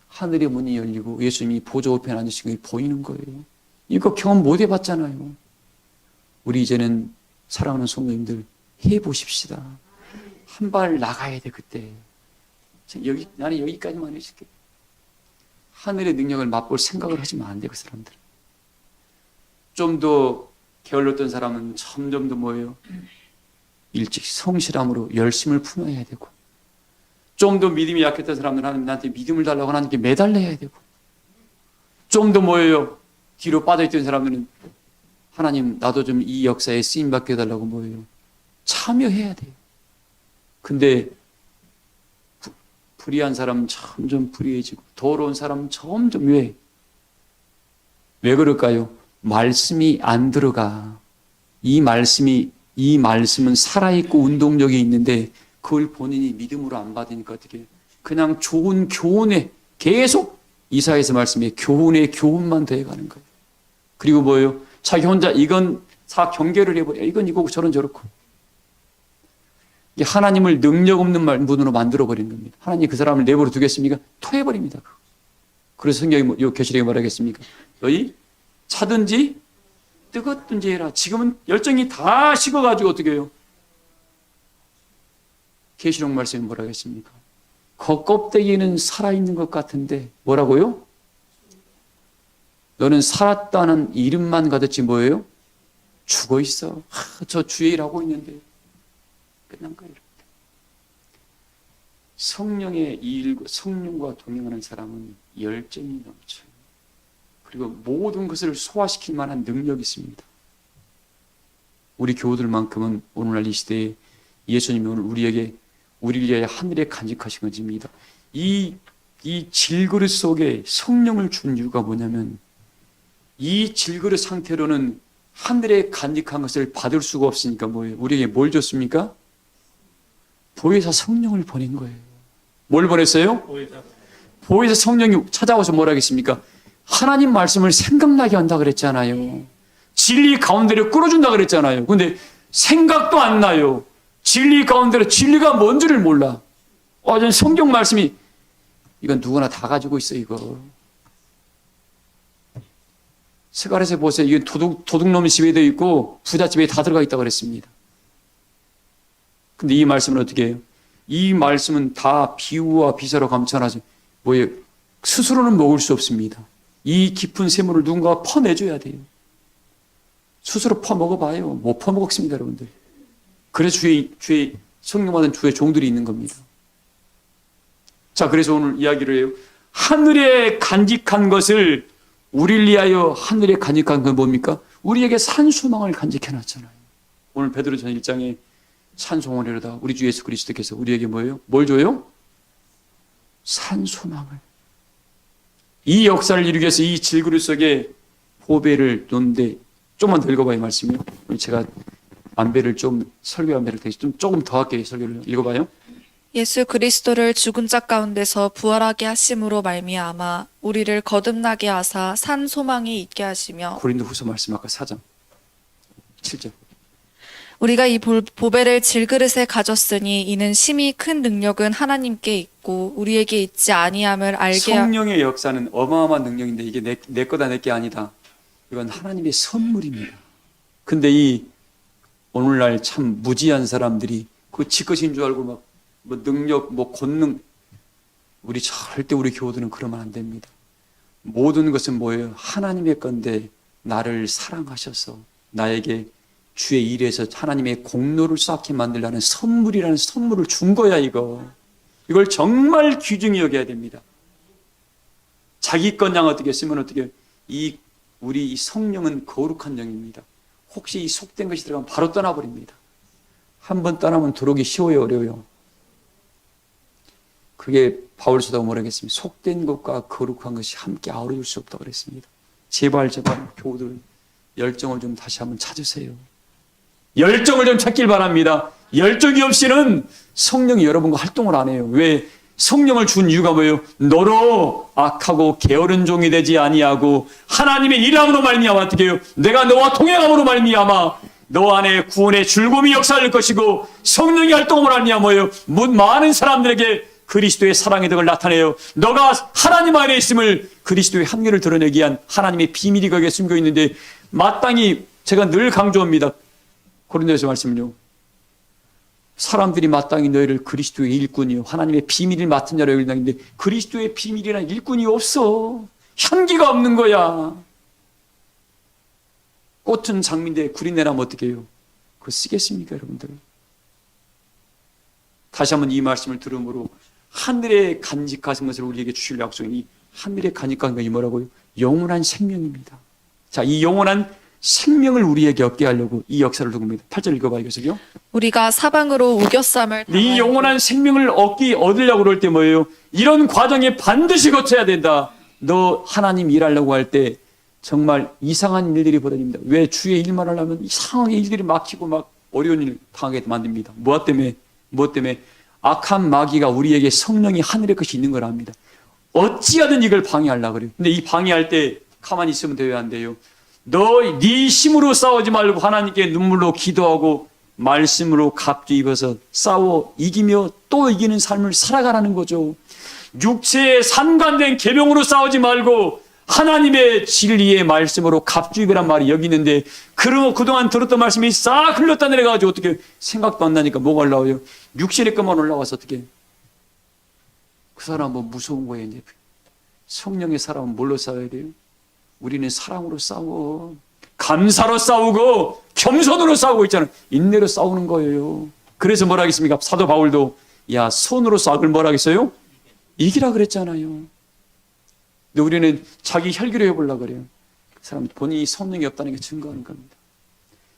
하늘의 문이 열리고 예수님이 보좌 우편에 앉으신 게 보이는 거예요. 이거 경험 못 해봤잖아요. 우리 이제는 사랑하는 성도님들 해보십시다. 한 발 나가야 돼. 그때 나는 여기까지만 해줄게. 하늘의 능력을 맛볼 생각을 하시면 안 돼. 그 사람들. 좀 더 게을렀던 사람은 점점 더 뭐예요? 일찍 성실함으로 열심을 품어야 되고, 좀 더 믿음이 약했던 사람들은 하나님 나한테 믿음을 달라고 하나님께 매달려야 되고, 좀 더 뭐예요? 뒤로 빠져있던 사람들은 하나님 나도 좀 이 역사에 쓰임받게 해달라고 뭐예요? 참여해야 돼요. 근데 불의한 사람은 점점 불의해지고 더러운 사람은 점점 왜 그럴까요? 말씀이 안 들어가. 이 말씀은 살아있고 운동력이 있는데 그걸 본인이 믿음으로 안 받으니까 어떻게 해요? 그냥 좋은 교훈에 계속 이사야서 말씀에 교훈만 더해가는 거예요. 그리고 뭐예요? 자기 혼자 이건 다 경계를 해버려. 이건 이거고 저런 저렇고. 이게 하나님을 능력 없는 분으로 만들어버리는 겁니다. 하나님이 그 사람을 내버려 두겠습니까? 토해버립니다. 그래서 성경이 요 계시록에 말하겠습니까? 너희 차든지 뜨겁든지 해라. 지금은 열정이 다 식어가지고 어떻게 해요? 계시록 말씀이 뭐라 하겠습니까? 겉껍데기는 살아있는 것 같은데 뭐라고요? 너는 살았다는 이름만 가졌지 뭐예요? 죽어있어. 저 주의 일하고 있는데 끝난 거예요. 성령의 일, 성령과 동행하는 사람은 열정이 넘쳐요. 그리고 모든 것을 소화시킬 만한 능력이 있습니다. 우리 교우들만큼은 오늘날 이 시대에 예수님이 오늘 우리를 위하여 하늘에 간직하신 것입니다. 이 질그릇 속에 성령을 준 이유가 뭐냐면 이 질그릇 상태로는 하늘에 간직한 것을 받을 수가 없으니까 뭐예요? 우리에게 뭘 줬습니까? 보혜사 성령을 보낸 거예요. 뭘 보냈어요? 보혜사 성령이 찾아와서 뭐라 하겠습니까? 하나님 말씀을 생각나게 한다 그랬잖아요. 진리 가운데로 끌어준다 그랬잖아요. 근데 생각도 안 나요. 진리 가운데로 진리가 뭔지를 몰라. 전 성경 말씀이 이건 누구나 다 가지고 있어 이거. 스가랴서 보세요. 이게 도둑놈 집에도 있고 부자 집에 다 들어가 있다고 그랬습니다. 근데 이 말씀은 어떻게 해요? 이 말씀은 다 비유와 비사로 감춰놔서 뭐예요? 스스로는 먹을 수 없습니다. 이 깊은 샘물을 누군가 퍼내줘야 돼요. 스스로 퍼먹어봐요. 못 퍼먹습니다, 여러분들. 그래서 주의 성령받은 주의 종들이 있는 겁니다. 자, 그래서 오늘 이야기를 해요. 하늘에 간직한 것을 우리를 위하여 하늘에 간직한 건 뭡니까? 우리에게 산소망을 간직해놨잖아요. 오늘 베드로전 1장에 산소망을 이루다 우리 주 예수 그리스도께서 우리에게 뭐예요? 뭘 줘요? 산소망을. 이 역사를 이루기 위해서 이 질그릇 속에 보배를 놓는데 조금만 더 읽어봐요, 말씀이요. 제가 안배를 설교 안배를 조금 더 할게요, 설교를. 읽어봐요. 예수 그리스도를 죽은 자 가운데서 부활하게 하심으로 말미암아 우리를 거듭나게 하사 산 소망이 있게 하시며 고린도후서 말씀 아까 4장 7절. 우리가 이 보배를 질그릇에 가졌으니 이는 심히 큰 능력은 하나님께 있고 우리에게 있지 아니함을 알게 성령의 역사는 어마어마한 능력인데 이게 내 거다 내 게 아니다. 이건 하나님의 선물입니다. 근데 이 오늘날 참 무지한 사람들이 그 지 것인 줄 알고 막 뭐 능력, 뭐 권능, 우리 절대 우리 교우들은 그러면 안 됩니다. 모든 것은 뭐예요? 하나님의 건데 나를 사랑하셔서 나에게 주의 일에서 하나님의 공로를 쌓게 만들라는 선물이라는 선물을 준 거야 이거. 이걸 정말 귀중히 여겨야 됩니다. 자기 것 양 어떻게 쓰면 어떻게 우리 이 성령은 거룩한 영입니다. 혹시 이 속된 것이 들어가면 바로 떠나버립니다. 한 번 떠나면 들어오기 쉬워요, 어려워요? 그게 바울 사도가 뭐라고 했습니까? 속된 것과 거룩한 것이 함께 아우러질 수 없다고 그랬습니다. 제발 교우들 열정을 좀 다시 한번 찾으세요. 열정을 좀 찾길 바랍니다. 열정이 없이는 성령이 여러분과 활동을 안 해요. 왜? 성령을 준 이유가 뭐예요? 너로 악하고 게으른 종이 되지 아니하고 하나님의 일함으로 말미암아 어떻게 해요? 내가 너와 동행함으로 말미암아 너 안에 구원의 즐거움이 역사할 것이고 성령의 활동을 말미암아 뭐예요? 많은 사람들에게 그리스도의 사랑의 덕을 나타내요. 너가 하나님 안에 있음을 그리스도의 합류를 드러내기 위한 하나님의 비밀이 거기에 숨겨 있는데 마땅히 제가 늘 강조합니다. 고린도에서 말씀을요. 사람들이 마땅히 너희를 그리스도의 일꾼이요 하나님의 비밀을 맡은 자로 여긴다는데 그리스도의 비밀이라는 일꾼이 없어. 향기가 없는 거야. 꽃은 장미인데 구린내나면 어떻게 해요? 그거 쓰겠습니까 여러분들? 다시 한번 이 말씀을 들음으로 하늘에 간직하신 것을 우리에게 주실 약속이니 이 하늘에 간직한 것이 뭐라고요? 영원한 생명입니다. 자, 이 영원한 생명을 우리에게 얻게 하려고 이 역사를 두고 있습니다. 8절 읽어봐요. 계속요. 우리가 사방으로 우겨쌈을 이 영원한 생명을 얻으려고 그럴 때 뭐예요? 이런 과정에 반드시 거쳐야 된다. 너 하나님 일하려고 할 때 정말 이상한 일들이 벌어집니다. 왜? 주의 일만 하려면 이상하게 일들이 막히고 막 어려운 일 당하게 만듭니다. 무엇 때문에? 악한 마귀가 우리에게 성령이 하늘의 것이 있는 걸 압니다. 어찌하든 이걸 방해하려고 그래요. 근데 이 방해할 때 가만히 있으면 돼요, 안 돼요? 너 네 힘으로 싸우지 말고 하나님께 눈물로 기도하고 말씀으로 갑주 입어서 싸워 이기며 또 이기는 삶을 살아가라는 거죠. 육체에 상관된 계명으로 싸우지 말고 하나님의 진리의 말씀으로 갑주 입으란 말이 여기 있는데 그러고 그동안 들었던 말씀이 싹 흘렀다 내려가지고 어떻게 생각도 안 나니까 뭐가 올라와요? 육신의 것만 올라와서 어떻게 그 사람은 뭐 무서운 거예요. 이제 성령의 사람은 뭘로 싸워야 돼요? 우리는 사랑으로 싸워. 감사로 싸우고 겸손으로 싸우고 있잖아요. 인내로 싸우는 거예요. 그래서 뭐라 하겠습니까? 사도 바울도 야 손으로 싸움을 뭐라 하겠어요? 이기라 그랬잖아요. 근데 우리는 자기 혈기로 해보려고 그래요. 그 사람 본인이 성령이 없다는 게 증거하는 겁니다.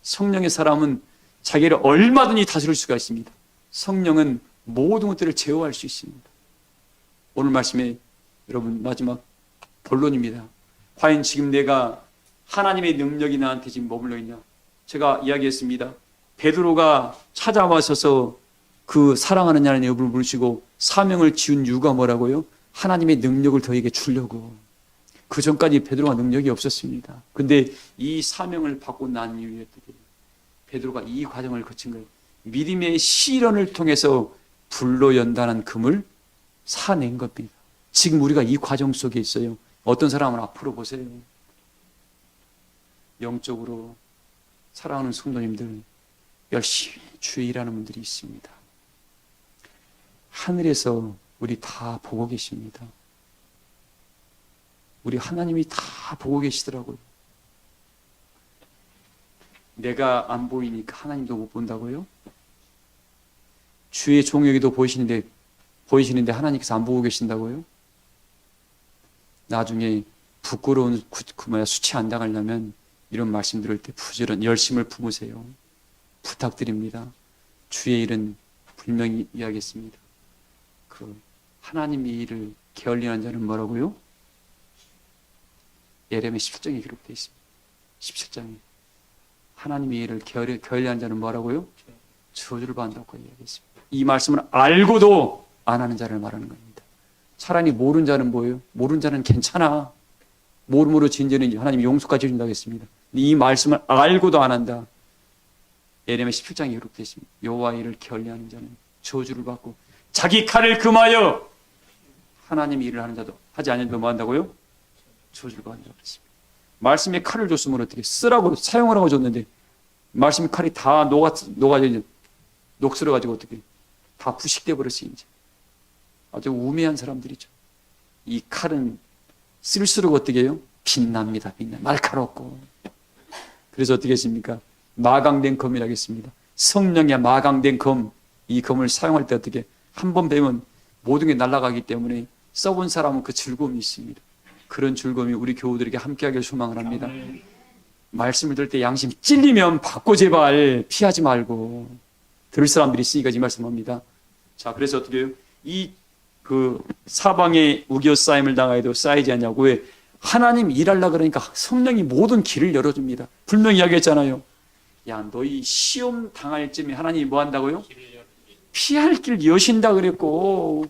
성령의 사람은 자기를 얼마든지 다스릴 수가 있습니다. 성령은 모든 것들을 제어할 수 있습니다. 오늘 말씀에 여러분 마지막 본론입니다. 과연 지금 내가 하나님의 능력이 나한테 지금 머물러 있냐? 제가 이야기했습니다. 베드로가 찾아와서서 그 사랑하는 자는 여부를 부르시고 사명을 지은 이유가 뭐라고요? 하나님의 능력을 저에게 주려고. 그 전까지 베드로가 능력이 없었습니다. 근데 이 사명을 받고 난 이후에 어떻게 베드로가 이 과정을 거친 거예요. 믿음의 시련을 통해서 불로 연단한 금을 사낸 겁니다. 지금 우리가 이 과정 속에 있어요. 어떤 사람은 앞으로 보세요. 영적으로 사랑하는 성도님들 열심히 주의 일하는 분들이 있습니다. 하늘에서 우리 다 보고 계십니다. 우리 하나님이 다 보고 계시더라고요. 내가 안 보이니까 하나님도 못 본다고요? 주의 종에게도 보이시는데 하나님께서 안 보고 계신다고요? 나중에 부끄러운 수치 안 당하려면 이런 말씀 들을 때 부지런 열심을 품으세요. 부탁드립니다. 주의 일은 분명히 이야기했습니다. 그 하나님의 일을 게을리한 자는 뭐라고요? 예레미야 17장에 기록되어 있습니다. 17장에 하나님의 일을 게을리한 자는 뭐라고요? 저주를 받는다고 이야기했습니다. 이 말씀을 알고도 안 하는 자를 말하는 겁니다. 차라리 모르는 자는 뭐예요? 모르는 자는 괜찮아. 모름으로 지은 죄는 하나님이 용서까지 해준다고 했습니다. 이 말씀을 알고도 안 한다. 예레미야 17장에 기록되어 있습니다. 여호와의 일을 게을리하는 자는 저주를 받고 자기 칼을 금하여 하나님의 일을 하는 자도 하지 않는 자도 뭐 한다고요? 저주를 받는다고 그랬습니다. 말씀에 칼을 줬으면 어떻게 쓰라고 사용하라고 줬는데 말씀의 칼이 다 녹아져 녹슬어가지고 어떻게 다 부식돼 버렸어요. 이제 아주 우매한 사람들이죠. 이 칼은 쓸수록 어떻게 해요? 빛납니다. 빛나 날카롭고. 그래서 어떻게 했습니까? 마강된 검이라고 했습니다. 성령의 마강된 검, 이 검을 사용할 때 어떻게 한 번 배우면 모든 게 날아가기 때문에 써본 사람은 그 즐거움이 있습니다. 그런 즐거움이 우리 교우들에게 함께하길 소망을 합니다. 말씀을 들을 때 양심 찔리면 받고 제발 피하지 말고 들을 사람들이 있으니까 이 말씀합니다. 자, 그래서 어떻게 해요? 이 사방에 우겨 쌓임을 당하여도 쌓이지 않냐고. 왜? 하나님 일하려고 그러니까 성령이 모든 길을 열어줍니다. 분명히 이야기했잖아요. 야, 너희 시험 당할 쯤에 하나님이 뭐 한다고요? 피할 길 여신다 그랬고,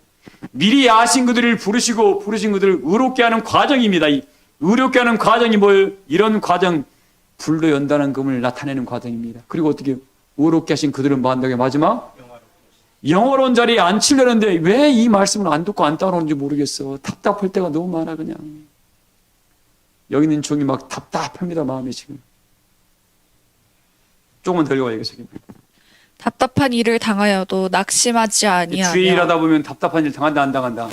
미리 아신 그들을 부르신 그들을 의롭게 하는 과정입니다. 이 의롭게 하는 과정이 뭐예요? 이런 과정, 불로 연다는 금을 나타내는 과정입니다. 그리고 어떻게 의롭게 하신 그들은 뭐 한다고요? 마지막? 영어로운 자리에 앉히려는데 왜 이 말씀을 안 듣고 안 따라오는지 모르겠어. 답답할 때가 너무 많아. 그냥 여기 있는 종이 막 답답합니다. 마음이 지금 조금만 더 읽어야겠어요. 답답한 일을 당하여도 낙심하지 아니하며 주의 일하다 보면 답답한 일 당한다 안 당한다.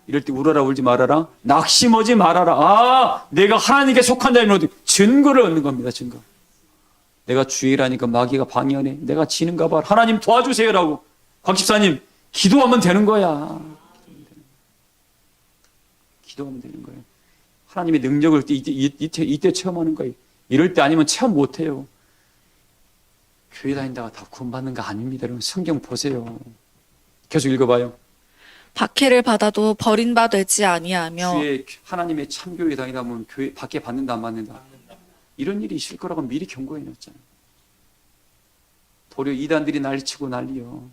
이럴 때 울어라 울지 말아라. 낙심하지 말아라. 아, 내가 하나님께 속한 자는 어디 증거를 얻는 겁니다. 증거. 내가 주의 일하니까 마귀가 방해하네. 내가 지는가 봐. 하나님 도와주세요라고. 곽 집사님, 기도하면 되는 거야. 기도하면 되는 거예요. 하나님의 능력을 이때 체험하는 거예요. 이럴 때 아니면 체험 못 해요. 교회 다닌다가 다 구원받는 거 아닙니다. 여러분 성경 보세요. 계속 읽어봐요. 박해를 받아도 버린 바 되지 아니하며 주의 하나님의 참교회 다니다 보면 교회 밖에 받는다 안 받는다. 이런 일이 있을 거라고 미리 경고해 놨잖아요. 도리어 이단들이 난리치고 난리요.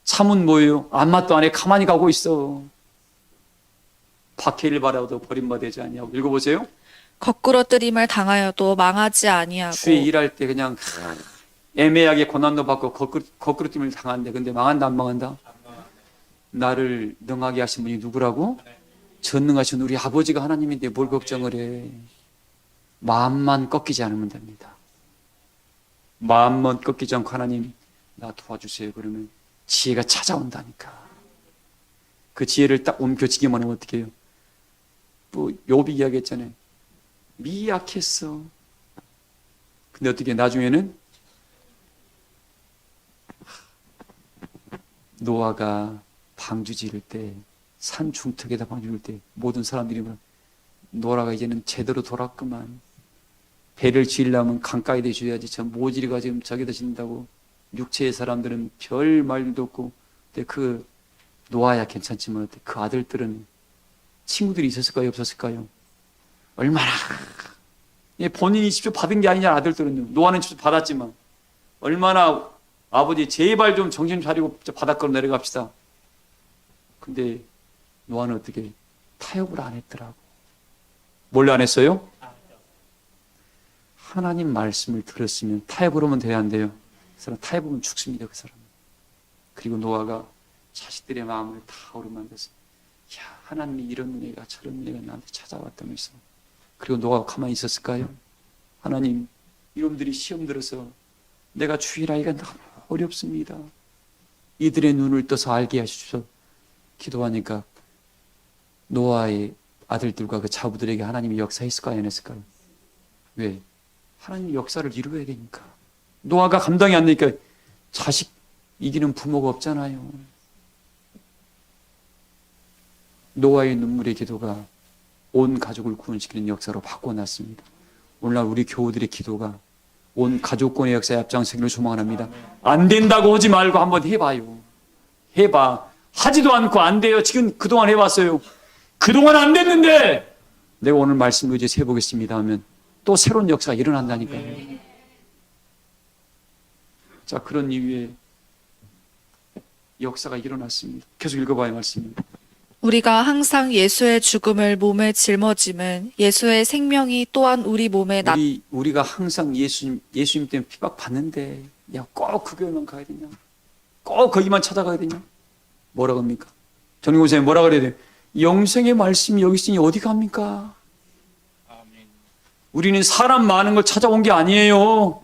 참은 뭐예요? 안맛도 안 해 가만히 가고 있어. 박해를 받아도 버림받지 아니하고. 읽어보세요. 거꾸러뜨림을 당하여도 망하지 아니하고 주의 일할 때 그냥 애매하게 고난도 받고 거꾸로뜨림을 당한대. 근데 망한다 안 망한다? 나를 능하게 하신 분이 누구라고? 전능하신 우리 아버지가 하나님인데 뭘 걱정을 해. 마음만 꺾이지 않으면 됩니다. 마음만 꺾이지 않고 하나님 나 도와주세요. 그러면 지혜가 찾아온다니까. 그 지혜를 딱 옮겨지기만 하면 어떻게 해요? 또 욥이 이야기했잖아요. 미약했어. 근데 어떻게 나중에는 노아가 방주 지을 때, 산 중턱에다 방주 지을 때 모든 사람들이 노아가 이제는 제대로 돌았구만. 배를 지으려면 강가에다 지어야지. 저 모지리가 지금 저기다 짓는다고. 육체의 사람들은 별 말도 없고. 근데 그 노아야 괜찮지만 그 아들들은 친구들이 있었을까요? 없었을까요? 얼마나 본인이 직접 받은 게 아니냐. 아들들은요. 노아는 직접 받았지만 얼마나 아버지 제발 좀 정신 차리고 바닷가로 내려갑시다. 근데 노아는 어떻게 타협을 안 했더라고. 뭘 안 했어요? 하나님 말씀을 들었으면 타협을 하면 돼야 안 돼요. 그 사람 타협하면 죽습니다. 그 사람. 그리고 노아가 자식들의 마음을 다 어루만져서 야, 하나님이 이런 은혜가 저런 은혜가 나한테 찾아왔다면서. 그리고 노아가 가만히 있었을까요? 하나님, 이놈들이 시험 들어서 내가 주일하기가 너무 어렵습니다. 이들의 눈을 떠서 알게 하십시오. 기도하니까 노아의 아들들과 그 자부들에게 하나님이 역사했을까요? 안 했을까요? 왜? 하나님이 역사를 이루어야 되니까. 노아가 감당이 안 되니까 자식 이기는 부모가 없잖아요. 노아의 눈물의 기도가 온 가족을 구원시키는 역사로 바꿔놨습니다. 오늘날 우리 교우들의 기도가 온 가족권의 역사에 앞장서기를 소망합니다. 안 된다고 하지 말고 한번 해봐요. 해봐. 하지도 않고 안 돼요. 지금 그동안 해봤어요. 그동안 안 됐는데 내가 오늘 말씀 의지해서 해보겠습니다 하면 또 새로운 역사가 일어난다니까요. 자, 그런 이유에 역사가 일어났습니다. 계속 읽어봐야 말씀입니다. 우리가 항상 예수의 죽음을 몸에 짊어짐은 예수의 생명이 또한 우리 몸에 우리가 항상 예수님 때문에 핍박 받는데 야, 꼭 그 교회만 가야 되냐? 꼭 거기만 찾아가야 되냐? 뭐라고 합니까? 전인고생이 뭐라 그래야 돼요? 영생의 말씀이 여기 있으니 어디 갑니까? 우리는 사람 많은 걸 찾아온 게 아니에요.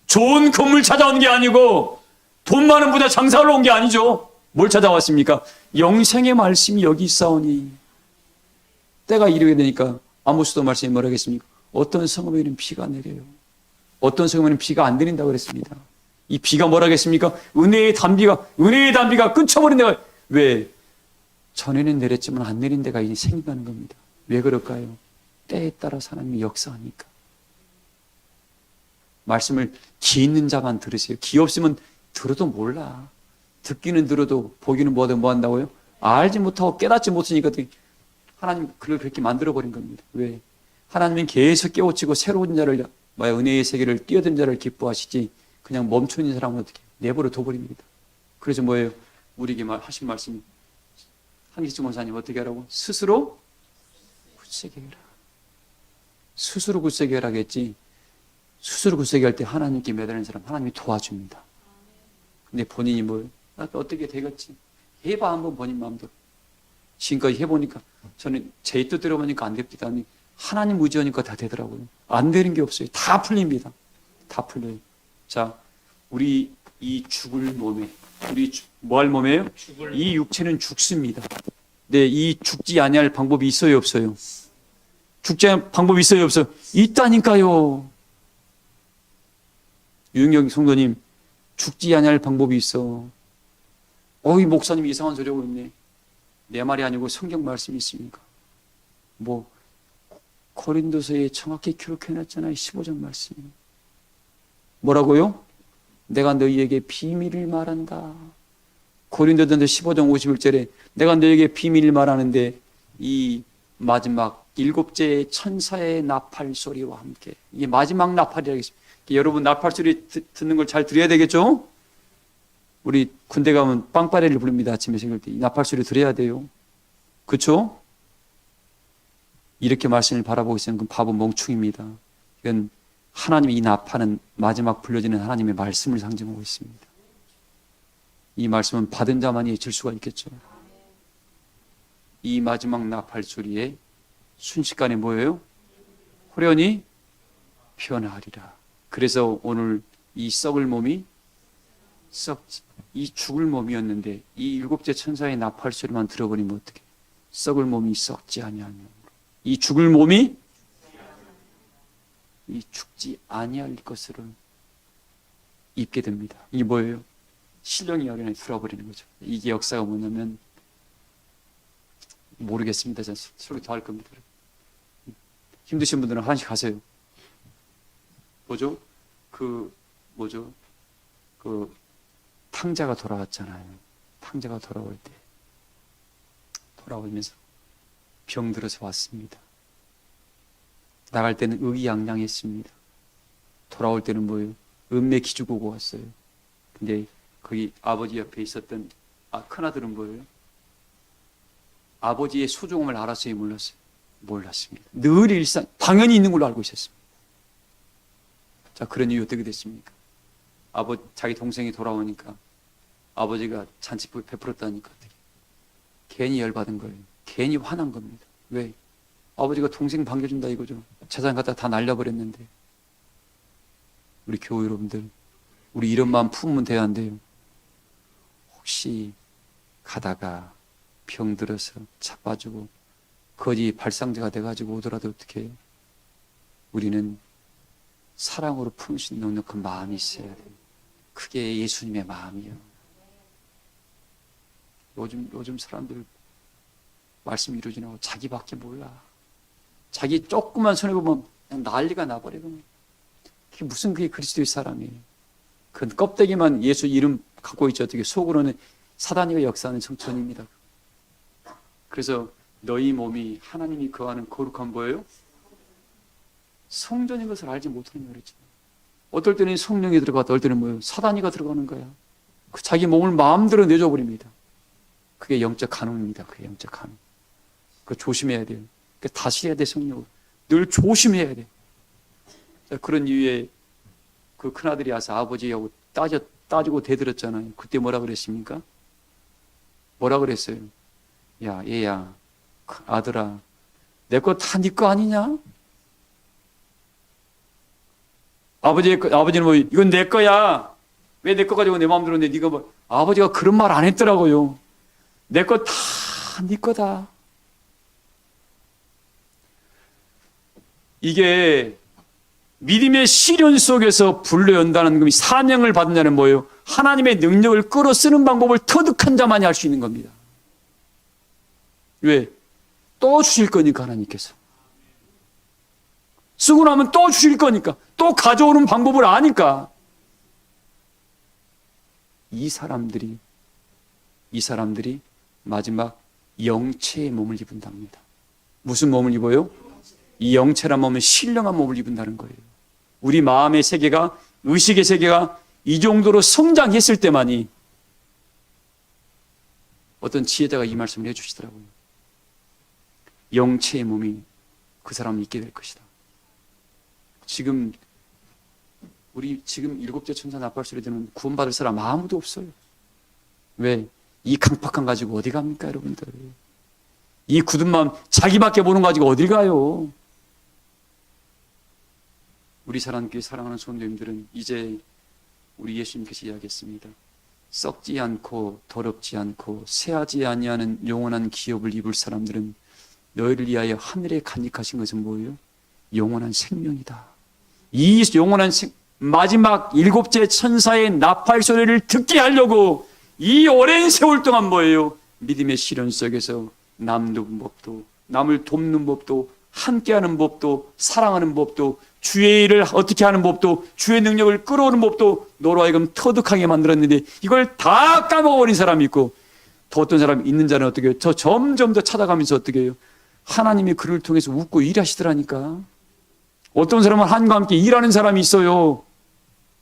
좋은 건물 찾아온 게 아니고 돈 많은 분야 장사하러 온 게 아니죠. 뭘 찾아왔습니까? 영생의 말씀이 여기 있사오니. 때가 이르게 되니까 아모스도 말씀이 뭐라 하겠습니까? 어떤 성읍에는 비가 내려요. 어떤 성읍에는 비가 안 내린다고 그랬습니다. 이 비가 뭐라 하겠습니까? 은혜의 단비가 끊쳐버린 데가, 왜? 전에는 내렸지만 안 내린 데가 이제 생긴다는 겁니다. 왜 그럴까요? 때에 따라 하나님이 역사하니까. 말씀을 기 있는 자만 들으세요. 기 없으면 들어도 몰라. 듣기는 들어도 보기는 뭐 한다고요? 알지 못하고 깨닫지 못하니까 하나님 그걸 그렇게 만들어버린 겁니다. 왜? 하나님은 계속 깨우치고 새로운 자를, 은혜의 세계를 뛰어든 자를 기뻐하시지 그냥 멈춰 있는 사람은 어떻게 내버려 둬버립니다. 그래서 뭐예요? 우리에게 하신 말씀이 한기수 목사님 어떻게 하라고? 스스로 굳세게 해라. 스스로 굳세게 하라겠지. 스스로 굳세게 할 때 하나님께 매달리는 사람 하나님이 도와줍니다. 근데 본인이 어떻게 되겠지? 해봐 한번 본인 마음대로. 지금까지 해보니까 저는 제 뜻대로 보니까 안 됩니다. 하나님 의지하니까 다 되더라고요. 안 되는 게 없어요. 다 풀립니다. 다 풀려요. 자, 우리 이 죽을 몸에, 우리 뭐 할 몸이에요? 이 육체는 죽습니다. 네, 이 죽지 아니할 방법이 있어요, 없어요? 죽지 않을 방법이 있어요, 없어요? 있다니까요. 유영경 성도님, 죽지 아니할 방법이 있어. 이 목사님이 이상한 소리 하고 있네. 내 말이 아니고 성경 말씀이 있습니까? 고린도서에 정확히 기록해놨잖아요. 15장 말씀이. 뭐라고요? 내가 너희에게 비밀을 말한다. 고린도전서 15장 51절에 내가 너희에게 비밀을 말하는데 이 마지막 일곱째 천사의 나팔 소리와 함께, 이게 마지막 나팔이라겠습니다. 여러분 나팔 소리 듣는 걸 잘 들어야 되겠죠? 우리 군대 가면 빵빠레를 부릅니다. 아침에 생길 때 이 나팔 소리 들어야 돼요. 그렇죠? 이렇게 말씀을 바라보고 있으면 그 바보 멍충입니다. 이건 하나님의 이 나팔은 마지막 불려지는 하나님의 말씀을 상징하고 있습니다. 이 말씀은 받은 자만이 질 수가 있겠죠. 이 마지막 나팔 소리에 순식간에 뭐예요? 호련히 변하리라. 그래서 오늘 이 썩을 몸이 이 죽을 몸이었는데 이 일곱째 천사의 나팔 소리만 들어버리면 어떻게? 썩을 몸이 썩지 아니하며 이 죽을 몸이 이 죽지 아니할 것으로 입게 됩니다. 이게 뭐예요? 신령이 어린아이 들어버리는 거죠. 이게 역사가 뭐냐면 모르겠습니다. 제가 설교 더 할 겁니다. 힘드신 분들은 하나씩 가세요. 그 탕자가 돌아왔잖아요. 탕자가 돌아오면서 병들어서 왔습니다. 나갈 때는 의기양양했습니다. 돌아올 때는 뭐예요? 읍내 기죽 오고 왔어요. 근데 거기 아버지 옆에 있었던 큰아들은 뭐예요? 아버지의 소중함을 알았어요? 몰랐어요? 몰랐습니다. 늘 일상 당연히 있는 걸로 알고 있었습니다. 자, 그런 이유 어떻게 됐습니까? 자기 동생이 돌아오니까 아버지가 잔치 베풀었다니까 괜히 열받은 거예요. 괜히 화난 겁니다. 왜? 아버지가 동생 반겨준다 이거죠. 재산 갖다 다 날려버렸는데. 우리 교우 여러분들, 우리 이런 마음 품으면 돼야 안 돼요. 혹시 가다가 병들어서 자빠지고 거지 발상자가 돼가지고 오더라도 어떻게 해요? 우리는 사랑으로 품을 수 있는 넉넉한 마음이 있어야 돼요. 그게 예수님의 마음이에요. 요즘 사람들 말씀 이루어지냐고 자기밖에 몰라. 자기 조그만 손해보면 그냥 난리가 나버리고. 그게 그리스도의 사랑이에요. 그 껍데기만 예수 이름 갖고 있죠. 어떻게 속으로는 사단이가 역사하는 정천입니다. 그래서 너희 몸이 하나님이 거하는 거룩한 뭐예요? 성전인 것을 알지 못하는 거랬죠. 어떨 때는 성령이 들어가다 어떨 때는 뭐예요? 사단이가 들어가는 거야. 그 자기 몸을 마음대로 내줘버립니다. 그게 영적 간음입니다. 그게 영적 간음. 그거 조심해야 돼요. 다스려야 돼, 성령을. 늘 조심해야 돼. 그런 이유에 그 큰아들이 와서 아버지하고 따지고 대들었잖아요. 그때 뭐라 그랬습니까? 뭐라 그랬어요? 야, 얘야, 아들아, 내 거 다 네 거 아니냐? 아버지는 뭐, 이건 내 거야. 왜 내 거 가지고 내 마음대로 내 네가 뭐, 아버지가 그런 말 안 했더라고요. 내 거 다 네 거다. 이게 믿음의 시련 속에서 불러연다는 그 사명을 받는 자는 뭐예요? 하나님의 능력을 끌어 쓰는 방법을 터득한 자만이 할 수 있는 겁니다. 왜? 또 주실 거니까 하나님께서. 쓰고 나면 또 주실 거니까. 또 가져오는 방법을 아니까. 이 사람들이 마지막 영체의 몸을 입은답니다. 무슨 몸을 입어요? 이 영체란 몸은 신령한 몸을 입은다는 거예요. 우리 마음의 세계가, 의식의 세계가 이 정도로 성장했을 때만이 어떤 지혜자가 이 말씀을 해주시더라고요. 영체의 몸이 그 사람을 입게 될 것이다. 우리 지금 일곱째 천사 나팔 소리 들으면 구원받을 사람 아무도 없어요. 왜? 이 강팍한 가지고 어디 갑니까, 여러분들? 이 굳은 마음 자기밖에 모르는 거 가지고 어딜 가요? 우리 사랑하는 성도님들은 이제 우리 예수님께서 이야기했습니다. 썩지 않고 더럽지 않고 새하지 아니하는 영원한 기업을 입을 사람들은 너희를 위하여 하늘에 간직하신 것은 뭐예요? 영원한 생명이다. 이 영원한 마지막 일곱째 천사의 나팔 소리를 듣게 하려고 이 오랜 세월 동안 뭐예요? 믿음의 시련 속에서 남는 법도, 남을 돕는 법도, 함께하는 법도, 사랑하는 법도, 주의 일을 어떻게 하는 법도, 주의 능력을 끌어오는 법도 너로 하여금 터득하게 만들었는데 이걸 다 까먹어버린 사람이 있고, 또 어떤 사람이 있는 자는 어떻게 해요? 저 점점 더 찾아가면서 어떻게 해요? 하나님이 그를 통해서 웃고 일하시더라니까. 어떤 사람은 하나님과 함께 일하는 사람이 있어요.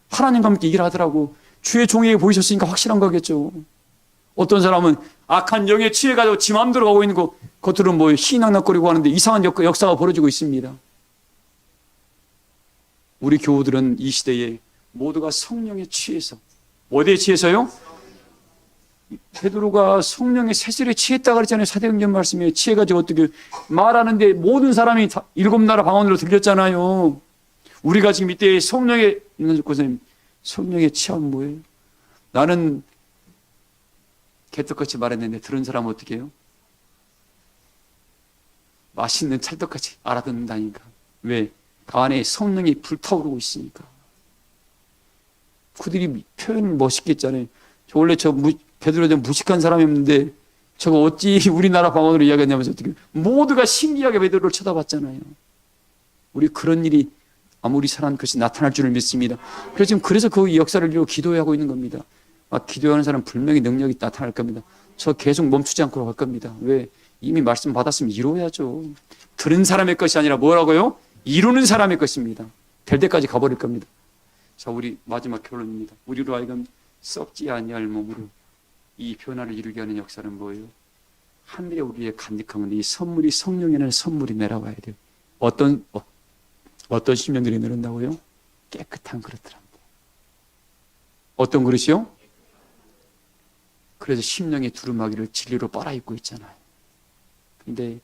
하나님과 함께 일하더라고. 주의 종에게 보이셨으니까 확실한 거겠죠. 어떤 사람은 악한 영에 취해가지고 지 마음대로 가고 있는 거, 겉으로는 뭐 희낙낙거리고 하는데 이상한 역사가 벌어지고 있습니다. 우리 교우들은 이 시대에 모두가 성령에 취해서, 어디에 취해서요? 베드로가 성령의 세술에 취했다 그랬잖아요. 사도행전 말씀에 취해가지고 어떻게 말하는데 모든 사람이 일곱 나라 방언으로 들렸잖아요. 우리가 지금 이때 성령에 있는 곳에 성령에 취하면 뭐예요? 나는 개떡같이 말했는데 들은 사람은 어떻게 해요? 맛있는 찰떡같이 알아듣는다니까. 왜? 그 안에 성령이 불타오르고 있으니까. 그들이 표현을 멋있게 했잖아요. 원래 베드로 좀 무식한 사람이었는데 저거 어찌 우리나라 방언으로 이야기했냐면서 어떻게 모두가 신기하게 베드로를 쳐다봤잖아요. 우리 그런 일이 아무리 사랑하는 것이 나타날 줄을 믿습니다. 그래서 그 역사를 이루고 기도하고 있는 겁니다. 기도하는 사람 분명히 능력이 나타날 겁니다. 저 계속 멈추지 않고 갈 겁니다. 왜? 이미 말씀 받았으면 이루어야죠. 들은 사람의 것이 아니라 뭐라고요? 이루는 사람의 것입니다. 될 때까지 가버릴 겁니다. 자, 우리 마지막 결론입니다. 우리로 하여금 썩지 아니할 몸으로 이 변화를 이루게 하는 역사는 뭐예요? 하늘에 우리의 간직하면 이 선물이 성령이라는 선물이 내려와야 돼요. 어떤 심령들이 내린다고요? 깨끗한 그릇들합니다. 어떤 그릇이요? 그래서 심령의 두루마기를 진리로 빨아입고 있잖아요. 근데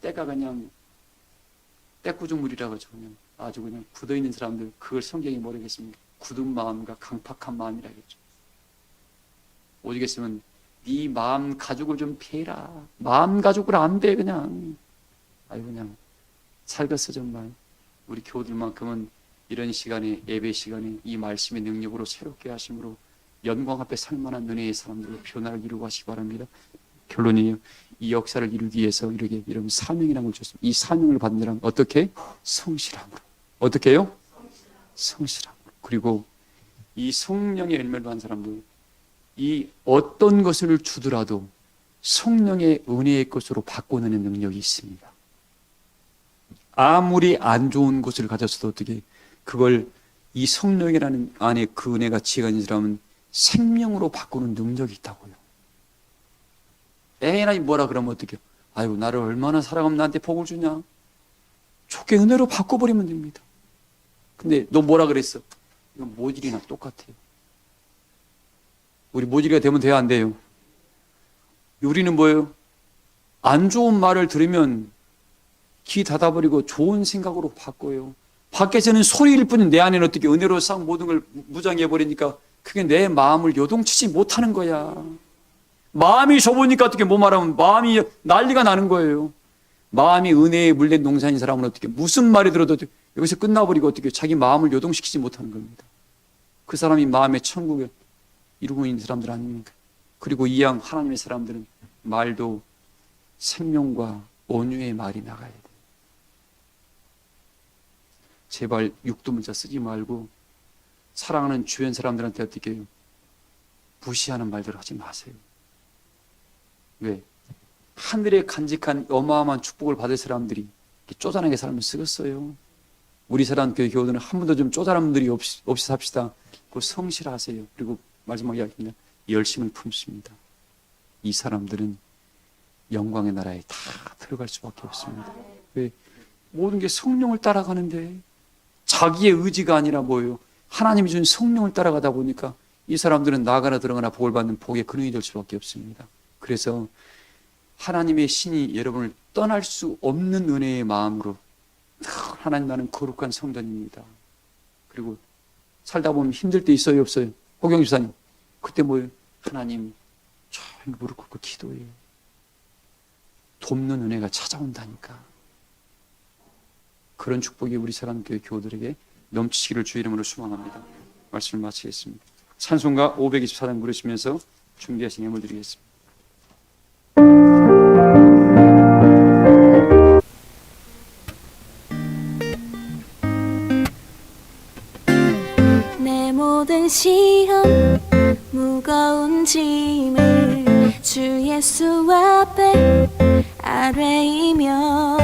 때가 그냥 때꾸중물이라고 하죠. 그냥 아주 그냥 굳어있는 사람들, 그걸 성경이 모르겠습니까? 굳은 마음과 강팍한 마음이라겠죠. 오죽했으면 네 마음 가죽을 좀 패라. 마음 가죽을 안 패 그냥. 그냥 살겠어 정말. 우리 교우들만큼은 이런 시간에, 예배 시간에 이 말씀의 능력으로 새롭게 하심으로 영광 앞에 살만한 은혜의 사람들로 변화를 이루고 하시기 바랍니다. 결론이에요. 이 역사를 이루기 위해서 이런 사명이라는 걸 줬습니다. 이 사명을 받는 사람 어떻게? 성실함으로. 어떻게 해요? 성실함으로. 그리고 이 성령의 열매를 받은 사람들, 이 어떤 것을 주더라도 성령의 은혜의 것으로 바꿔내는 능력이 있습니다. 아무리 안 좋은 것을 가졌어도 어떻게 그걸 이 성령이라는 안에 그 은혜가 지혜가 있는 사람은 생명으로 바꾸는 능력이 있다고요. 하나님 뭐라 그러면 어떡해요? 아이고 나를 얼마나 사랑하면 나한테 복을 주냐? 좋게 은혜로 바꿔버리면 됩니다. 근데 너 뭐라 그랬어? 이건 모질이나 똑같아요. 우리 모질이가 되면 돼야 안 돼요? 우리는 뭐예요? 안 좋은 말을 들으면 귀 닫아버리고 좋은 생각으로 바꿔요. 밖에서는 소리일 뿐인 내 안에는 어떻게 은혜로 싹 모든 걸 무장해버리니까 그게 내 마음을 요동치지 못하는 거야. 마음이 좁으니까 어떻게 뭐 말하면 마음이 난리가 나는 거예요. 마음이 은혜에 물린 농사인 사람은 어떻게 무슨 말이 들어도 여기서 끝나버리고 어떻게 자기 마음을 요동시키지 못하는 겁니다. 그 사람이 마음의 천국을 이루고 있는 사람들 아닙니까? 그리고 이양 하나님의 사람들은 말도 생명과 온유의 말이 나가야 돼요. 제발 육두문자 쓰지 말고 사랑하는 주변 사람들한테 어떻게 해요? 무시하는 말들 하지 마세요. 왜? 하늘에 간직한 어마어마한 축복을 받을 사람들이 쪼잔하게 살면 쓰겠어요. 우리 사랑 교회 교우들은 한 번도 좀 쪼잔한 분들이 없이 삽시다. 그 성실하세요. 그리고 마지막에 하겠습니다. 열심을 품습니다. 이 사람들은 영광의 나라에 다 들어갈 수밖에 없습니다. 왜? 모든 게 성령을 따라가는데 자기의 의지가 아니라 뭐예요? 하나님이 준 성령을 따라가다 보니까 이 사람들은 나가나 들어가나 복을 받는 복의 근원이 될 수밖에 없습니다. 그래서 하나님의 신이 여러분을 떠날 수 없는 은혜의 마음으로 하나님 나는 거룩한 성전입니다. 그리고 살다 보면 힘들 때 있어요 없어요? 호경 집사님 그때 뭐예요? 하나님 조용히 무릎 꿇고 기도해요. 돕는 은혜가 찾아온다니까. 그런 축복이 우리 사랑교회 교우들에게 넘치기를 주의 이름으로 소망합니다. 말씀을 마치겠습니다. 찬송가 524장 부르시면서 준비하신 예물 드리겠습니다. 내 모든 시험 무거운 짐을 주 예수 앞에 아뢰이며